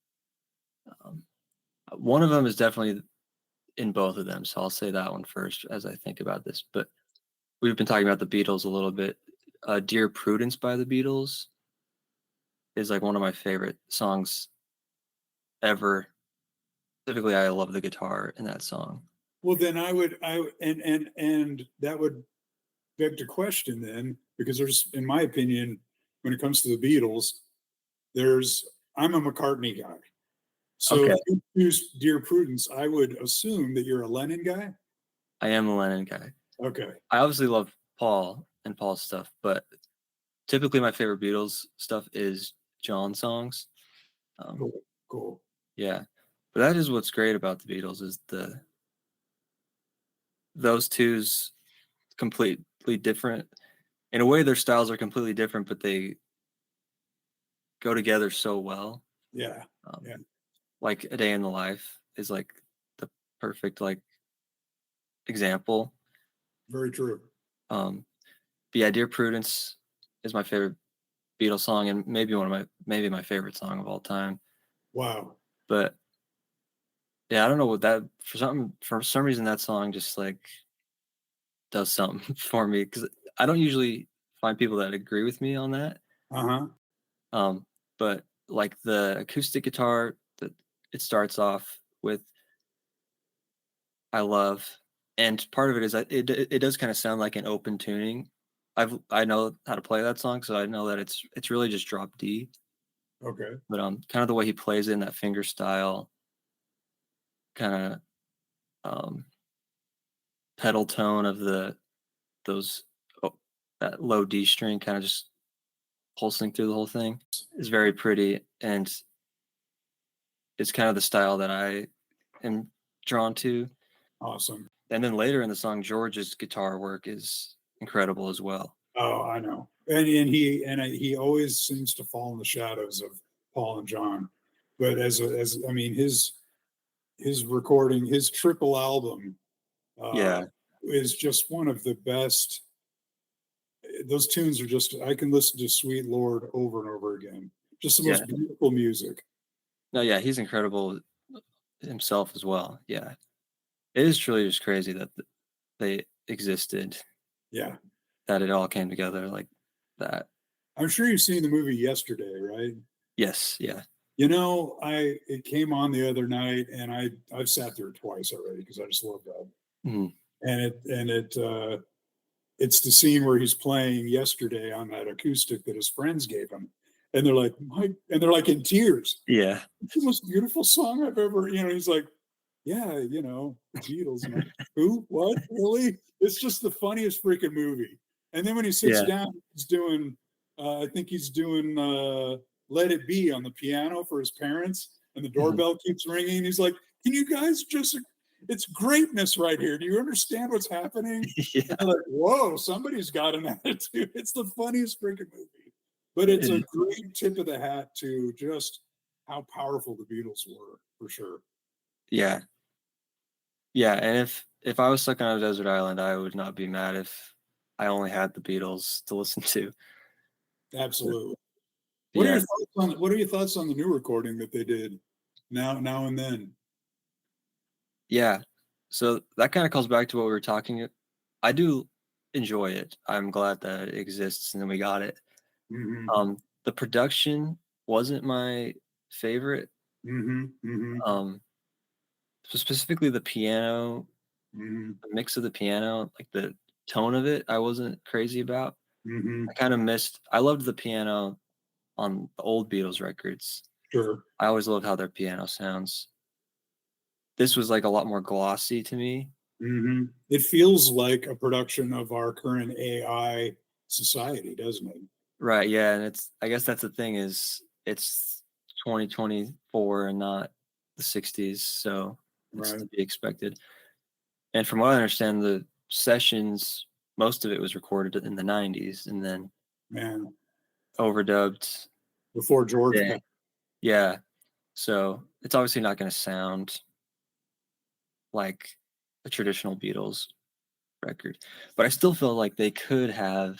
Um, One of them is definitely in both of them, so I'll say that one first as I think about this. But we've been talking about the Beatles a little bit. "Dear Prudence" by the Beatles is like one of my favorite songs ever. Specifically, I love the guitar in that song. Well, then and that would beg to question then, because in my opinion, when it comes to the Beatles, I'm a McCartney guy. So Okay, if you choose Dear Prudence, I would assume that you're a Lennon guy. I am a Lennon guy. Okay, I obviously love Paul and Paul's stuff, but typically my favorite Beatles stuff is John songs. Um, cool, cool. yeah, but that is what's great about the Beatles is those two's completely different. In a way, their styles are completely different, but they go together so well. Yeah, Um, yeah, like "A Day in the Life" is like the perfect like example. very true. Um, but yeah, "Dear Prudence" is my favorite Beatles song, and maybe my favorite song of all time. Wow. But yeah, I don't know what that for some reason that song just like does something for me because I don't usually find people that agree with me on that. Uh-huh. Um, but like the acoustic guitar that it starts off with, I love, and part of it is that it does kind of sound like an open tuning. I know how to play that song, so I know that it's really just drop D. Okay. But kind of the way he plays it in that finger style, kind of um, pedal tone of those oh, that low D string, kind of just pulsing through the whole thing, is very pretty, and it's kind of the style that I am drawn to. Awesome. And then later in the song, George's guitar work is incredible as well. Oh, I know. He always seems to fall in the shadows of Paul and John. But as I mean, his his recording, his triple album, Yeah. is just one of the best. Those tunes are just, I can listen to Sweet Lord over and over again. Just the Yeah. most beautiful music. No, yeah, he's incredible himself as well. Yeah. It is truly just crazy that they existed, Yeah. that it all came together like that. I'm sure you've seen the movie Yesterday, right? Yes, yeah. It came on the other night, and I've sat through it twice already because I just love that. Mhm. It's the scene where he's playing Yesterday on that acoustic that his friends gave him, and they're like, and they're like in tears. Yeah. It's the most beautiful song I've ever. He's like, yeah, Beatles. And who? What? Really? It's just the funniest freaking movie. And then when he sits Yeah. down, he's doing. I think he's doing "Let It Be" on the piano for his parents, and the doorbell keeps ringing. He's like, "Can you guys just? It's greatness right here. Do you understand what's happening?" Yeah. And they're like, "Whoa, somebody's got an attitude." It's the funniest freaking movie, but it's a great tip of the hat to just how powerful the Beatles were, for sure. Yeah. Yeah, and if I was stuck on a desert island, I would not be mad if I only had the Beatles to listen to. Absolutely. Yeah. What are your thoughts on the new recording that they did now and then? Yeah. So that kind of calls back to what we were talking. I do enjoy it. I'm glad that it exists and then we got it. Mm-hmm. The production wasn't my favorite. Mm-hmm. Mm-hmm. So specifically the piano, Mm-hmm. the mix of the piano, like the tone of it, I wasn't crazy about. Mm-hmm. I kind of missed. I loved the piano on the old Beatles records. Sure. I always loved how their piano sounds. This was like a lot more glossy to me. Mm-hmm. It feels like a production of our current AI society, doesn't it? Right, yeah, and I guess that's the thing is it's 2024 and not the 60s, so it's Right. to be expected. And from what I understand, the sessions, most of it was recorded in the 90s and then Man, overdubbed. before George Yeah. passed. Yeah. So it's obviously not going to sound like a traditional Beatles record, but I still feel like they could have.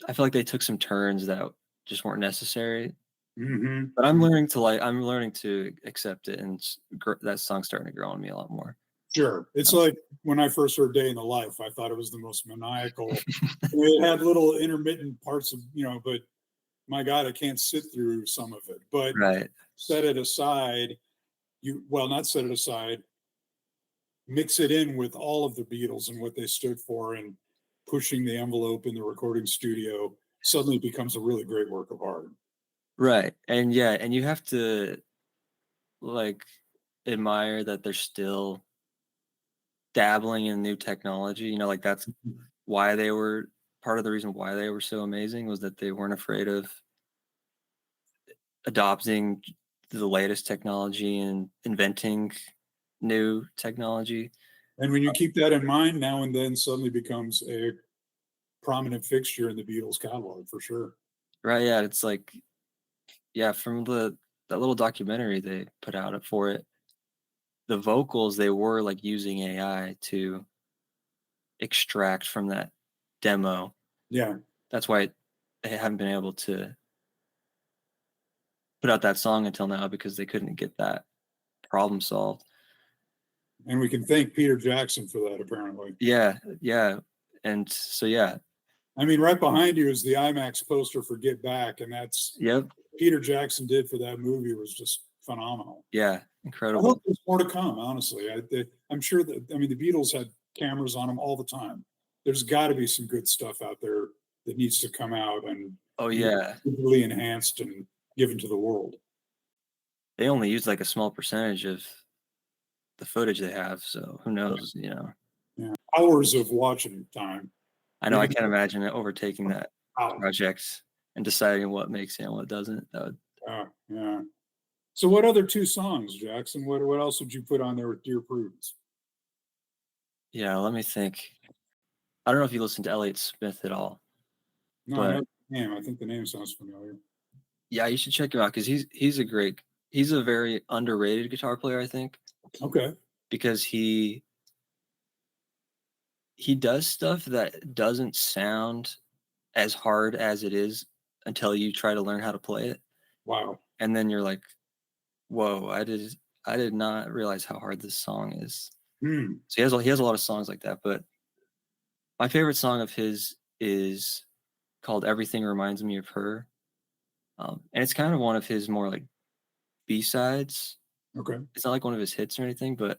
I feel like they took some turns that just weren't necessary. Mm-hmm. But I'm learning to accept it, and that song's starting to grow on me a lot more. Sure. It's like when I first heard Day in the Life, I thought it was the most maniacal. It had little intermittent parts of, but my God, I can't sit through some of it. But Right. set it aside, not set it aside, mix it in with all of the Beatles and what they stood for and pushing the envelope in the recording studio, suddenly becomes a really great work of art. Right. And yeah, and you have to like admire that they're still dabbling in new technology. Like that's why they were part of the reason why they were so amazing was that they weren't afraid of adopting the latest technology and inventing new technology. And when you keep that in mind, Now and Then suddenly becomes a prominent fixture in the Beatles catalog for sure. Right. Yeah. It's like, yeah, from that little documentary they put out for it, the vocals, they were like using AI to extract from that demo. Yeah. That's why they haven't been able to put out that song until now because they couldn't get that problem solved. And we can thank Peter Jackson for that, apparently. Yeah, yeah. And so yeah. I mean, right behind you is the IMAX poster for Get Back, and that's Yep. Peter Jackson did for that movie was just phenomenal. Yeah, I incredible. hope there's more to come, honestly. I'm sure that, the Beatles had cameras on them all the time. There's got to be some good stuff out there that needs to come out and Oh be yeah. really enhanced and given to the world. They only use like a small percentage of the footage they have, so who knows, Yeah. Hours of watching time. I know I can't imagine it overtaking that Wow. project and deciding what makes it and what doesn't. That would Yeah. So what other two songs, Jackson? What else would you put on there with Dear Prudence? Yeah, let me think. I don't know if you listen to Elliott Smith at all. No, I but know the name. I think the name sounds familiar. yeah, you should check him out because he's a great he's a very underrated guitar player, I think, Okay. because he does stuff that doesn't sound as hard as it is until you try to learn how to play it, Wow. and then you're like, "Whoa, I did not realize how hard this song is." Hmm. So he has a lot of songs like that, but my favorite song of his is called "Everything Reminds Me of Her," and it's kind of one of his more like B-sides. Okay. It's not like one of his hits or anything, but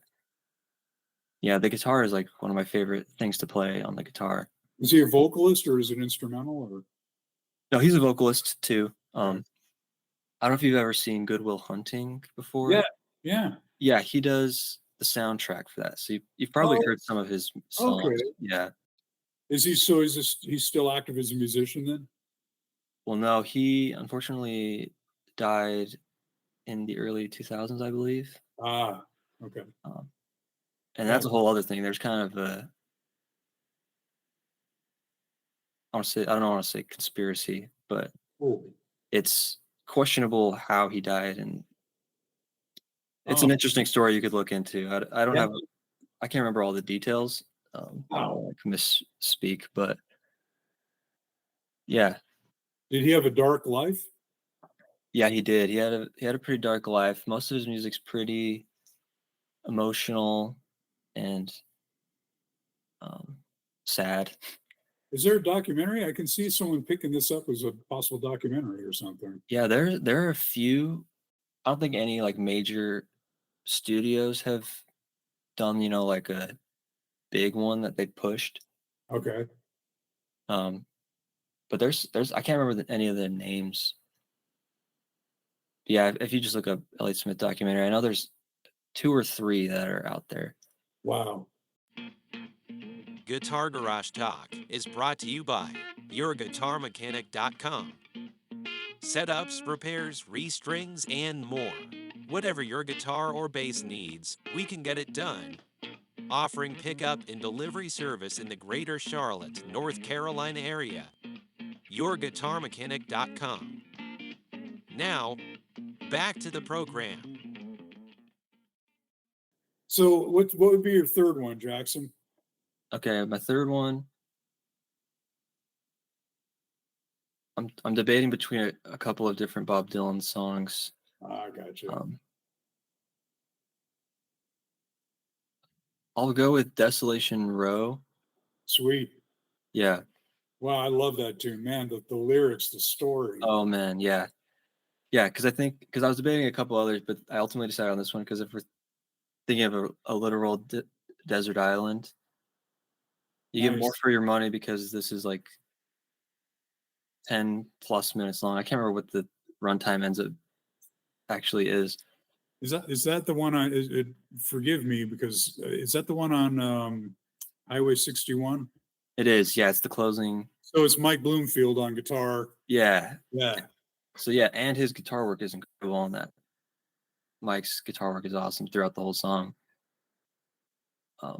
yeah, the guitar is like one of my favorite things to play on the guitar. Is he a vocalist or is it instrumental or? No, he's a vocalist too. Okay. I don't know if you've ever seen Good Will Hunting before. Yeah. Yeah. Yeah, he does the soundtrack for that. So you've probably Oh, heard some of his okay. songs. Yeah. Is he so? Is this he's still active as a musician then? Well, no, he unfortunately died in the early 2000s, I believe. Ah. Okay. Um, and Yeah. that's a whole other thing. There's kind of a, I don't want to say conspiracy, but Oh. it's questionable how he died, and it's Oh. an interesting story you could look into. I don't Yeah. have, I can't remember all the details. I don't Wow. want to misspeak, but yeah, Did he have a dark life? yeah, he did. He had a pretty dark life. Most of his music's pretty emotional and um, sad. Is there a documentary? I can see someone picking this up as a possible documentary or something. Yeah, there are a few. I don't think any like major studios have done, like a big one that they pushed. Okay. Um, but there's I can't remember any of the names. Yeah, if you just look up Elliott Smith documentary, I know there's 2 or 3 that are out there. Wow. Guitar Garage Talk is brought to you by YourGuitarMechanic.com. Setups, repairs, restrings, and more. Whatever your guitar or bass needs, we can get it done. Offering pickup and delivery service in the greater Charlotte, North Carolina area. YourGuitarMechanic.com. Now, back to the program. So what would be your third one, Jackson? Okay, my third one. I'm debating between a couple of different Bob Dylan songs. I gotcha. I'll go with Desolation Row. Sweet. Yeah. Wow, I love that tune, man. The lyrics, the story. Oh man, yeah. Yeah, because I was debating a couple others, but I ultimately decided on this one because if we're thinking of a literal desert island, you get more Nice. for your money because this is like 10 plus minutes long. I can't remember what the runtime ends up actually is. Is that the one on? Forgive me because is that the one on Highway 61? It is, yeah. It's the closing. So it's Mike Bloomfield on guitar. Yeah. Yeah. So yeah, and his guitar work is incredible on that. Mike's guitar work is awesome throughout the whole song.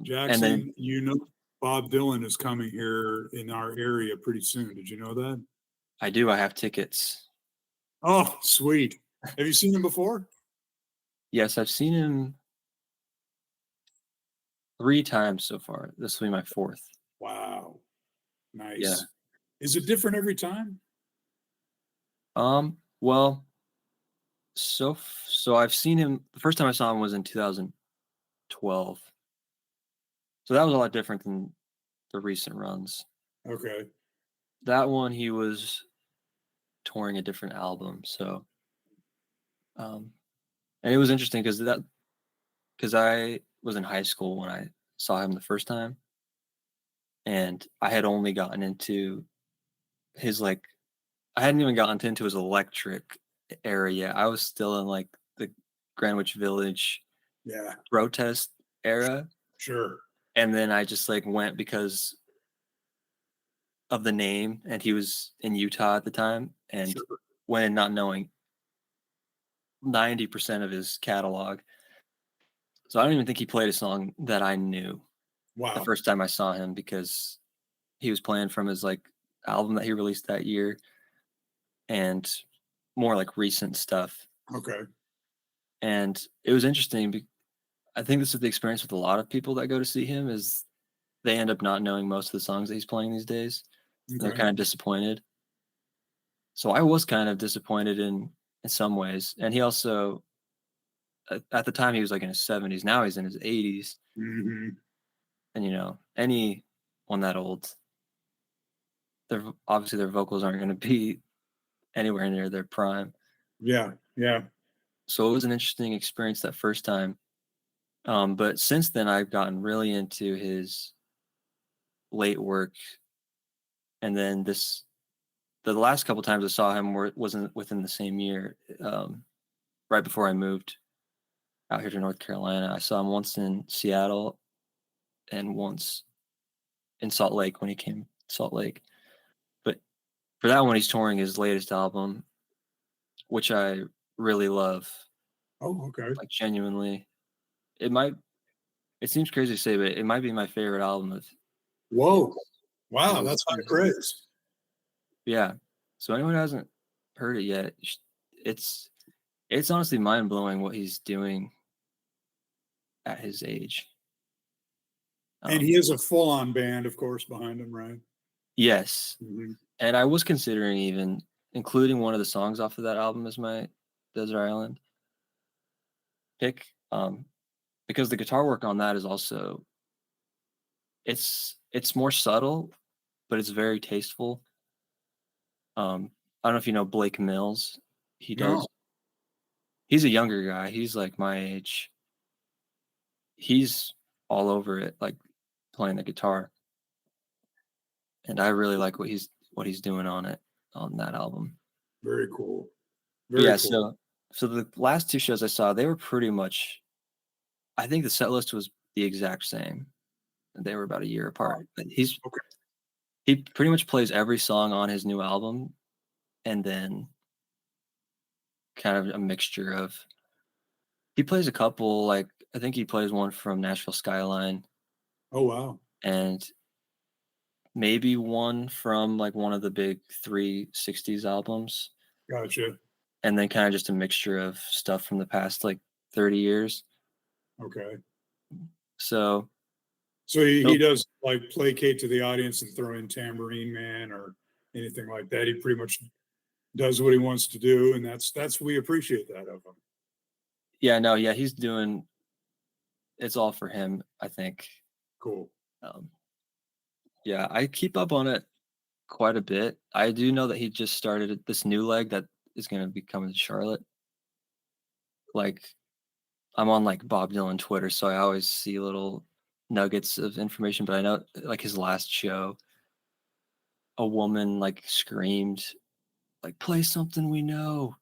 Jackson, And then Bob Dylan is coming here in our area pretty soon. Did you know that? I have tickets. Oh, sweet. Have you seen him before? Yes, I've seen him 3 times so far. This will be my 4th. Wow. Nice. Yeah. Is it different every time? Well, so I've seen him. The first time I saw him was in 2012. So that was a lot different than the recent runs. Okay. That one he was touring a different album. So and it was interesting because I was in high school when I saw him the first time, and I had only gotten into his I hadn't even gotten into his electric area. I was still in like the Greenwich Village protest era. Sure. And then I just went because of the name, and he was in Utah at the time, and went in not knowing 90% of his catalog. So I don't even think he played a song that I knew the first time I saw him, because he was playing from his album that he released that year and more recent stuff. Okay. And it was interesting. I think this is the experience with a lot of people that go to see him is they end up not knowing most of the songs that he's playing these days. And they're Okay. kind of disappointed. So I was kind of disappointed in some ways. And he also, at the time, he was like in his 70s. Now he's in his 80s. Mm-hmm. And, you know, anyone that old, obviously their vocals aren't going to be anywhere near their prime. Yeah, yeah. So it was an interesting experience that first time. But since then, I've gotten really into his late work. And then the last couple times I saw him wasn't within the same year. Right before I moved out here to North Carolina, I saw him once in Seattle and once in Salt Lake when he came to Salt Lake. But for that one, he's touring his latest album, which I really love. Oh, okay. Like genuinely, it seems crazy to say, but it might be my favorite album of. Whoa. Wow, that's high praise. Yeah. So anyone who hasn't heard it yet, it's honestly mind blowing what he's doing at his age. And he has a full-on band, of course, behind him, right? Yes. Mm-hmm. And I was considering even including one of the songs off of that album as my Desert Island pick, because the guitar work on that is also it's more subtle, but it's very tasteful. I don't know if you know Blake Mills. No. He's a younger guy. He's like my age. He's all over it, like playing the guitar. And I really like what he's doing on that album. Very cool. Very cool. So the last two shows I saw, they were pretty much, I think the set list was the exact same. They were about a year apart. But he pretty much plays every song on his new album, and then kind of a mixture of. He plays a couple, like I think he plays one from Nashville Skyline. Oh wow! And maybe one from like one of the big 360s albums. Gotcha. And then kind of just a mixture of stuff from the past like 30 years. Okay. So he does like placate to the audience and throw in Tambourine Man or anything like that. He pretty much does what he wants to do, and that's we appreciate that of him. Yeah, no, yeah, he's doing. It's all for him, I think. Cool. Yeah, I keep up on it quite a bit. I do know that he just started this new leg that is going to be coming to Charlotte. Like, I'm on like Bob Dylan Twitter, so I always see little nuggets of information. But I know, like his last show, a woman like screamed, like "Play something we know."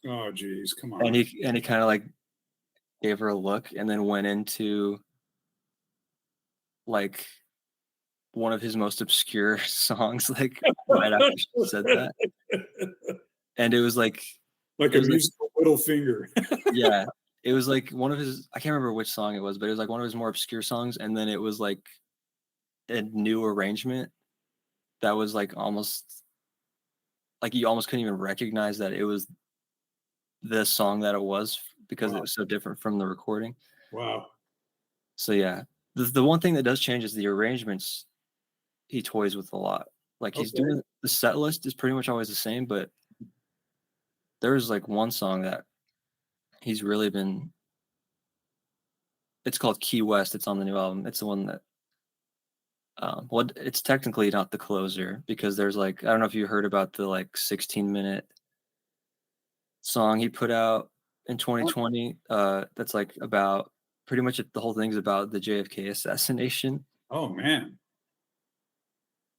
Oh, geez, come on. And he kind of like gave her a look, and then went into like one of his most obscure songs, like right after she said that. And it was like a musical little finger. Yeah. It was like one of his, I can't remember which song it was, but it was like one of his more obscure songs. And then it was like a new arrangement that was like almost like you almost couldn't even recognize that it was the song that it was because it was so different from the recording. Wow. So yeah, the one thing that does change is the arrangements he toys with a lot. Like he's doing the set list is pretty much always the same, but there's like one song that he's really been. It's called Key West. It's on the new album. It's the one that. Well, it's technically not the closer because there's like I don't know if you heard about the like 16-minute song he put out in 2020. That's like about pretty much the whole thing's about the JFK assassination. Oh man.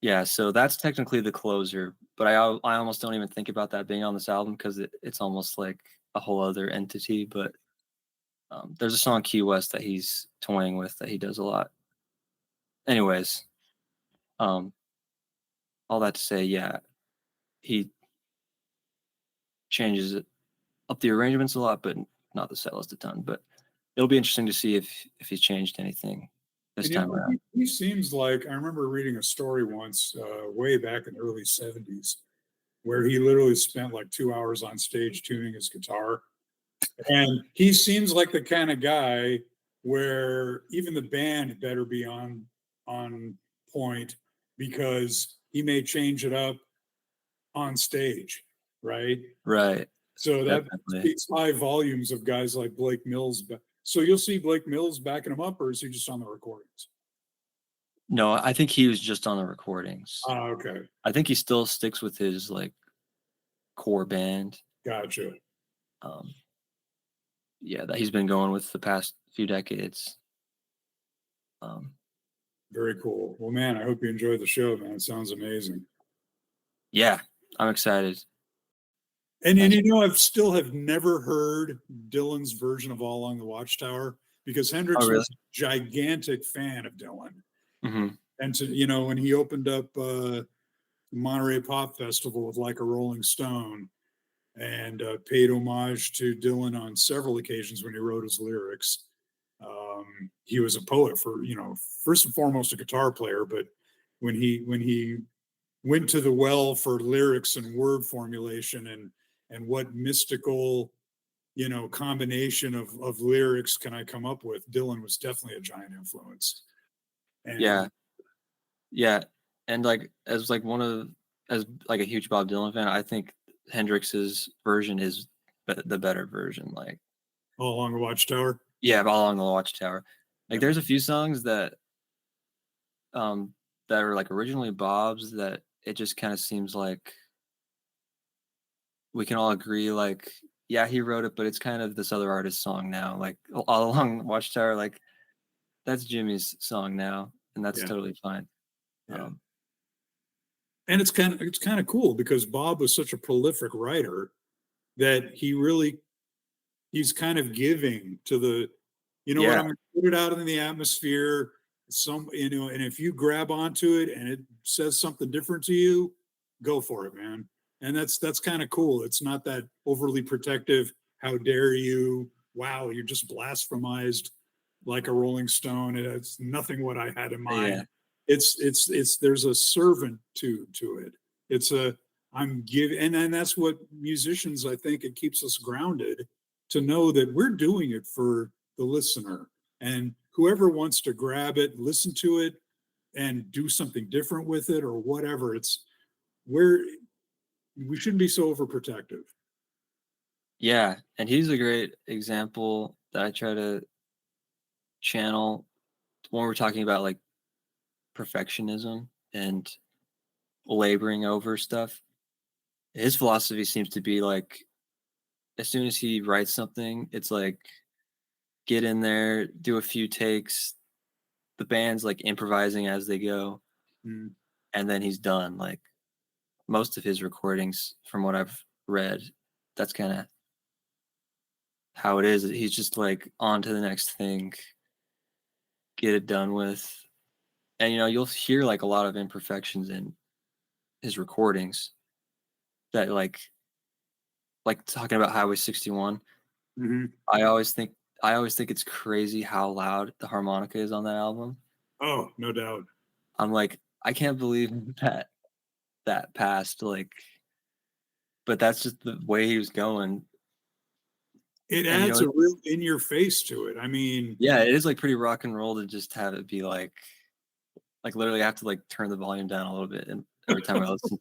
Yeah, so that's technically the closer, but I almost don't even think about that being on this album because it's almost like a whole other entity. But there's a song Key West that he's toying with that he does a lot. Anyways, all that to say, yeah, he changes it up the arrangements a lot, but not the set list a ton. But it'll be interesting to see if he's changed anything this time around. He seems like, I remember reading a story once, way back in the early 70s, where he literally spent like 2 hours on stage tuning his guitar. And he seems like the kind of guy where even the band better be on point, because he may change it up on stage, right? Right. So that Definitely. speaks high volumes of guys like Blake Mills. So you'll see Blake Mills backing him up, or is he just on the recordings? No, I think he was just on the recordings. Okay. I think he still sticks with his like core band. Gotcha. Yeah, that he's been going with the past few decades. Very cool. Well, man, I hope you enjoyed the show, man. It sounds amazing. Yeah, I'm excited. And I still have never heard Dylan's version of All Along the Watchtower, because Hendrix was a gigantic fan of Dylan. Mm-hmm. And when he opened up Monterey Pop Festival with Like a Rolling Stone, and paid homage to Dylan on several occasions when he wrote his lyrics. He was a poet first and foremost a guitar player, but when he went to the well for lyrics and word formulation and what mystical combination of lyrics can I come up with, Dylan was definitely a giant influence. And yeah, and like as like a huge Bob Dylan fan, I think Hendrix's version is the better version. Like All Along the Watchtower. Yeah, All Along the Watchtower. Like there's a few songs that are like originally Bob's that it just kind of seems like we can all agree like, yeah, he wrote it, but it's kind of this other artist's song now. Like All Along the Watchtower, like that's Jimmy's song now, and that's totally fine. Yeah. And it's kind of cool because Bob was such a prolific writer that he's kind of giving to the, what, I'm going to put it out in the atmosphere. And if you grab onto it and it says something different to you, go for it, man. And that's kind of cool. It's not that overly protective. How dare you? Wow, you're just blasphemized like a Rolling Stone. It's nothing what I had in mind. Yeah. It's there's a servant to it. It's a I'm giving, and that's what musicians, I think it keeps us grounded to know that we're doing it for the listener, and whoever wants to grab it, listen to it, and do something different with it or whatever. We shouldn't be so overprotective. Yeah, and he's a great example that I try to channel when we're talking about like perfectionism and laboring over stuff. His philosophy seems to be like, as soon as he writes something, it's like, get in there, do a few takes. The band's like improvising as they go, and then he's done. Like most of his recordings, from what I've read, that's kind of how it is. He's just like on to the next thing, get it done with. And you'll hear like a lot of imperfections in his recordings that like talking about Highway 61. I always think it's crazy how loud the harmonica is on that album. Oh, no doubt. I'm like, I can't believe that passed, like, but that's just the way he was going. It adds a real in your face to it. I mean, yeah, it is like pretty rock and roll to just have it be like literally I have to like turn the volume down a little bit and every time I listen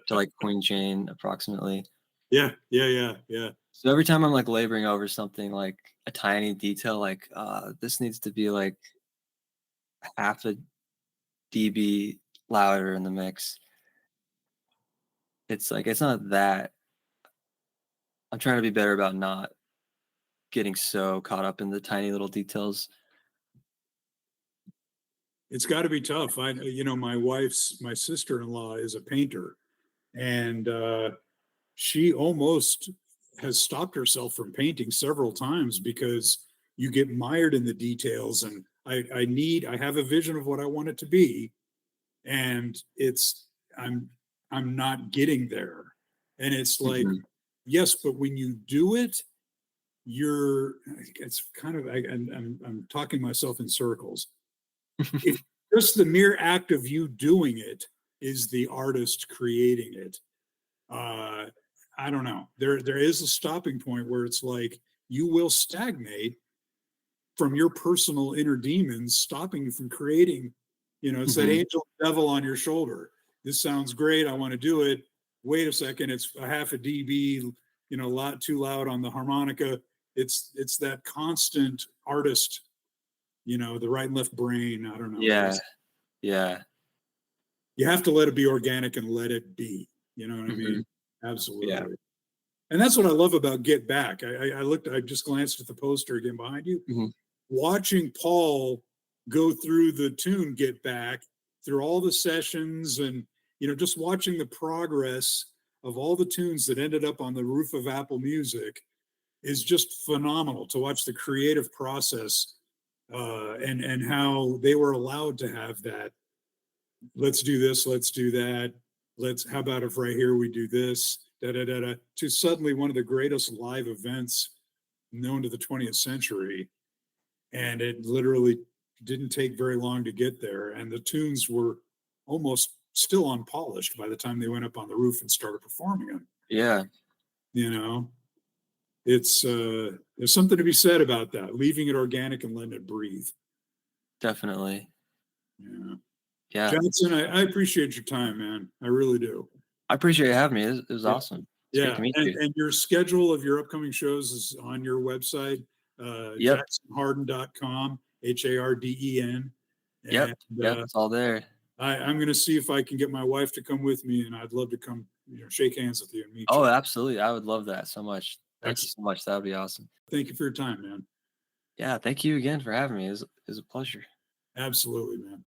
to like Queen Jane approximately. Yeah. So every time I'm like laboring over something like a tiny detail, like this needs to be like half a dB louder in the mix. It's like, it's not that. I'm trying to be better about not getting so caught up in the tiny little details. It's got to be tough. My sister-in-law is a painter, and she almost has stopped herself from painting several times because you get mired in the details. And I have a vision of what I want it to be, and I'm not getting there. And it's like, yes, but when you do it, it's kind of, I'm talking myself in circles. If just the mere act of you doing it is the artist creating it, I don't know. There is a stopping point where it's like you will stagnate from your personal inner demons stopping you from creating. It's that angel devil on your shoulder. This sounds great. I want to do it. Wait a second. It's a half a dB, a lot too loud on the harmonica. It's that constant artist, the right and left brain. I don't know. Yeah. You have to let it be organic and let it be. You know what I mean? Absolutely. Yeah. And that's what I love about Get Back. I just glanced at the poster again behind you. Watching Paul go through the tune Get Back, through all the sessions, and just watching the progress of all the tunes that ended up on the roof of Apple Music is just phenomenal to watch the creative process, and how they were allowed to have that. Let's do this, let's do that. How about if right here we do this, to suddenly one of the greatest live events known to the 20th century. And it literally didn't take very long to get there. And the tunes were almost still unpolished by the time they went up on the roof and started performing them. Yeah. It's there's something to be said about that, leaving it organic and letting it breathe. Definitely. Yeah. Johnson, I appreciate your time, man. I really do. I appreciate you having me. It was awesome. It's great to meet you. And your schedule of your upcoming shows is on your website, jacksonharden.com, HARDEN. It's all there. I'm going to see if I can get my wife to come with me, and I'd love to come, shake hands with you and meet you. Oh, absolutely. I would love that so much. Thank you so much. That would be awesome. Thank you for your time, man. Yeah, thank you again for having me. It was a pleasure. Absolutely, man.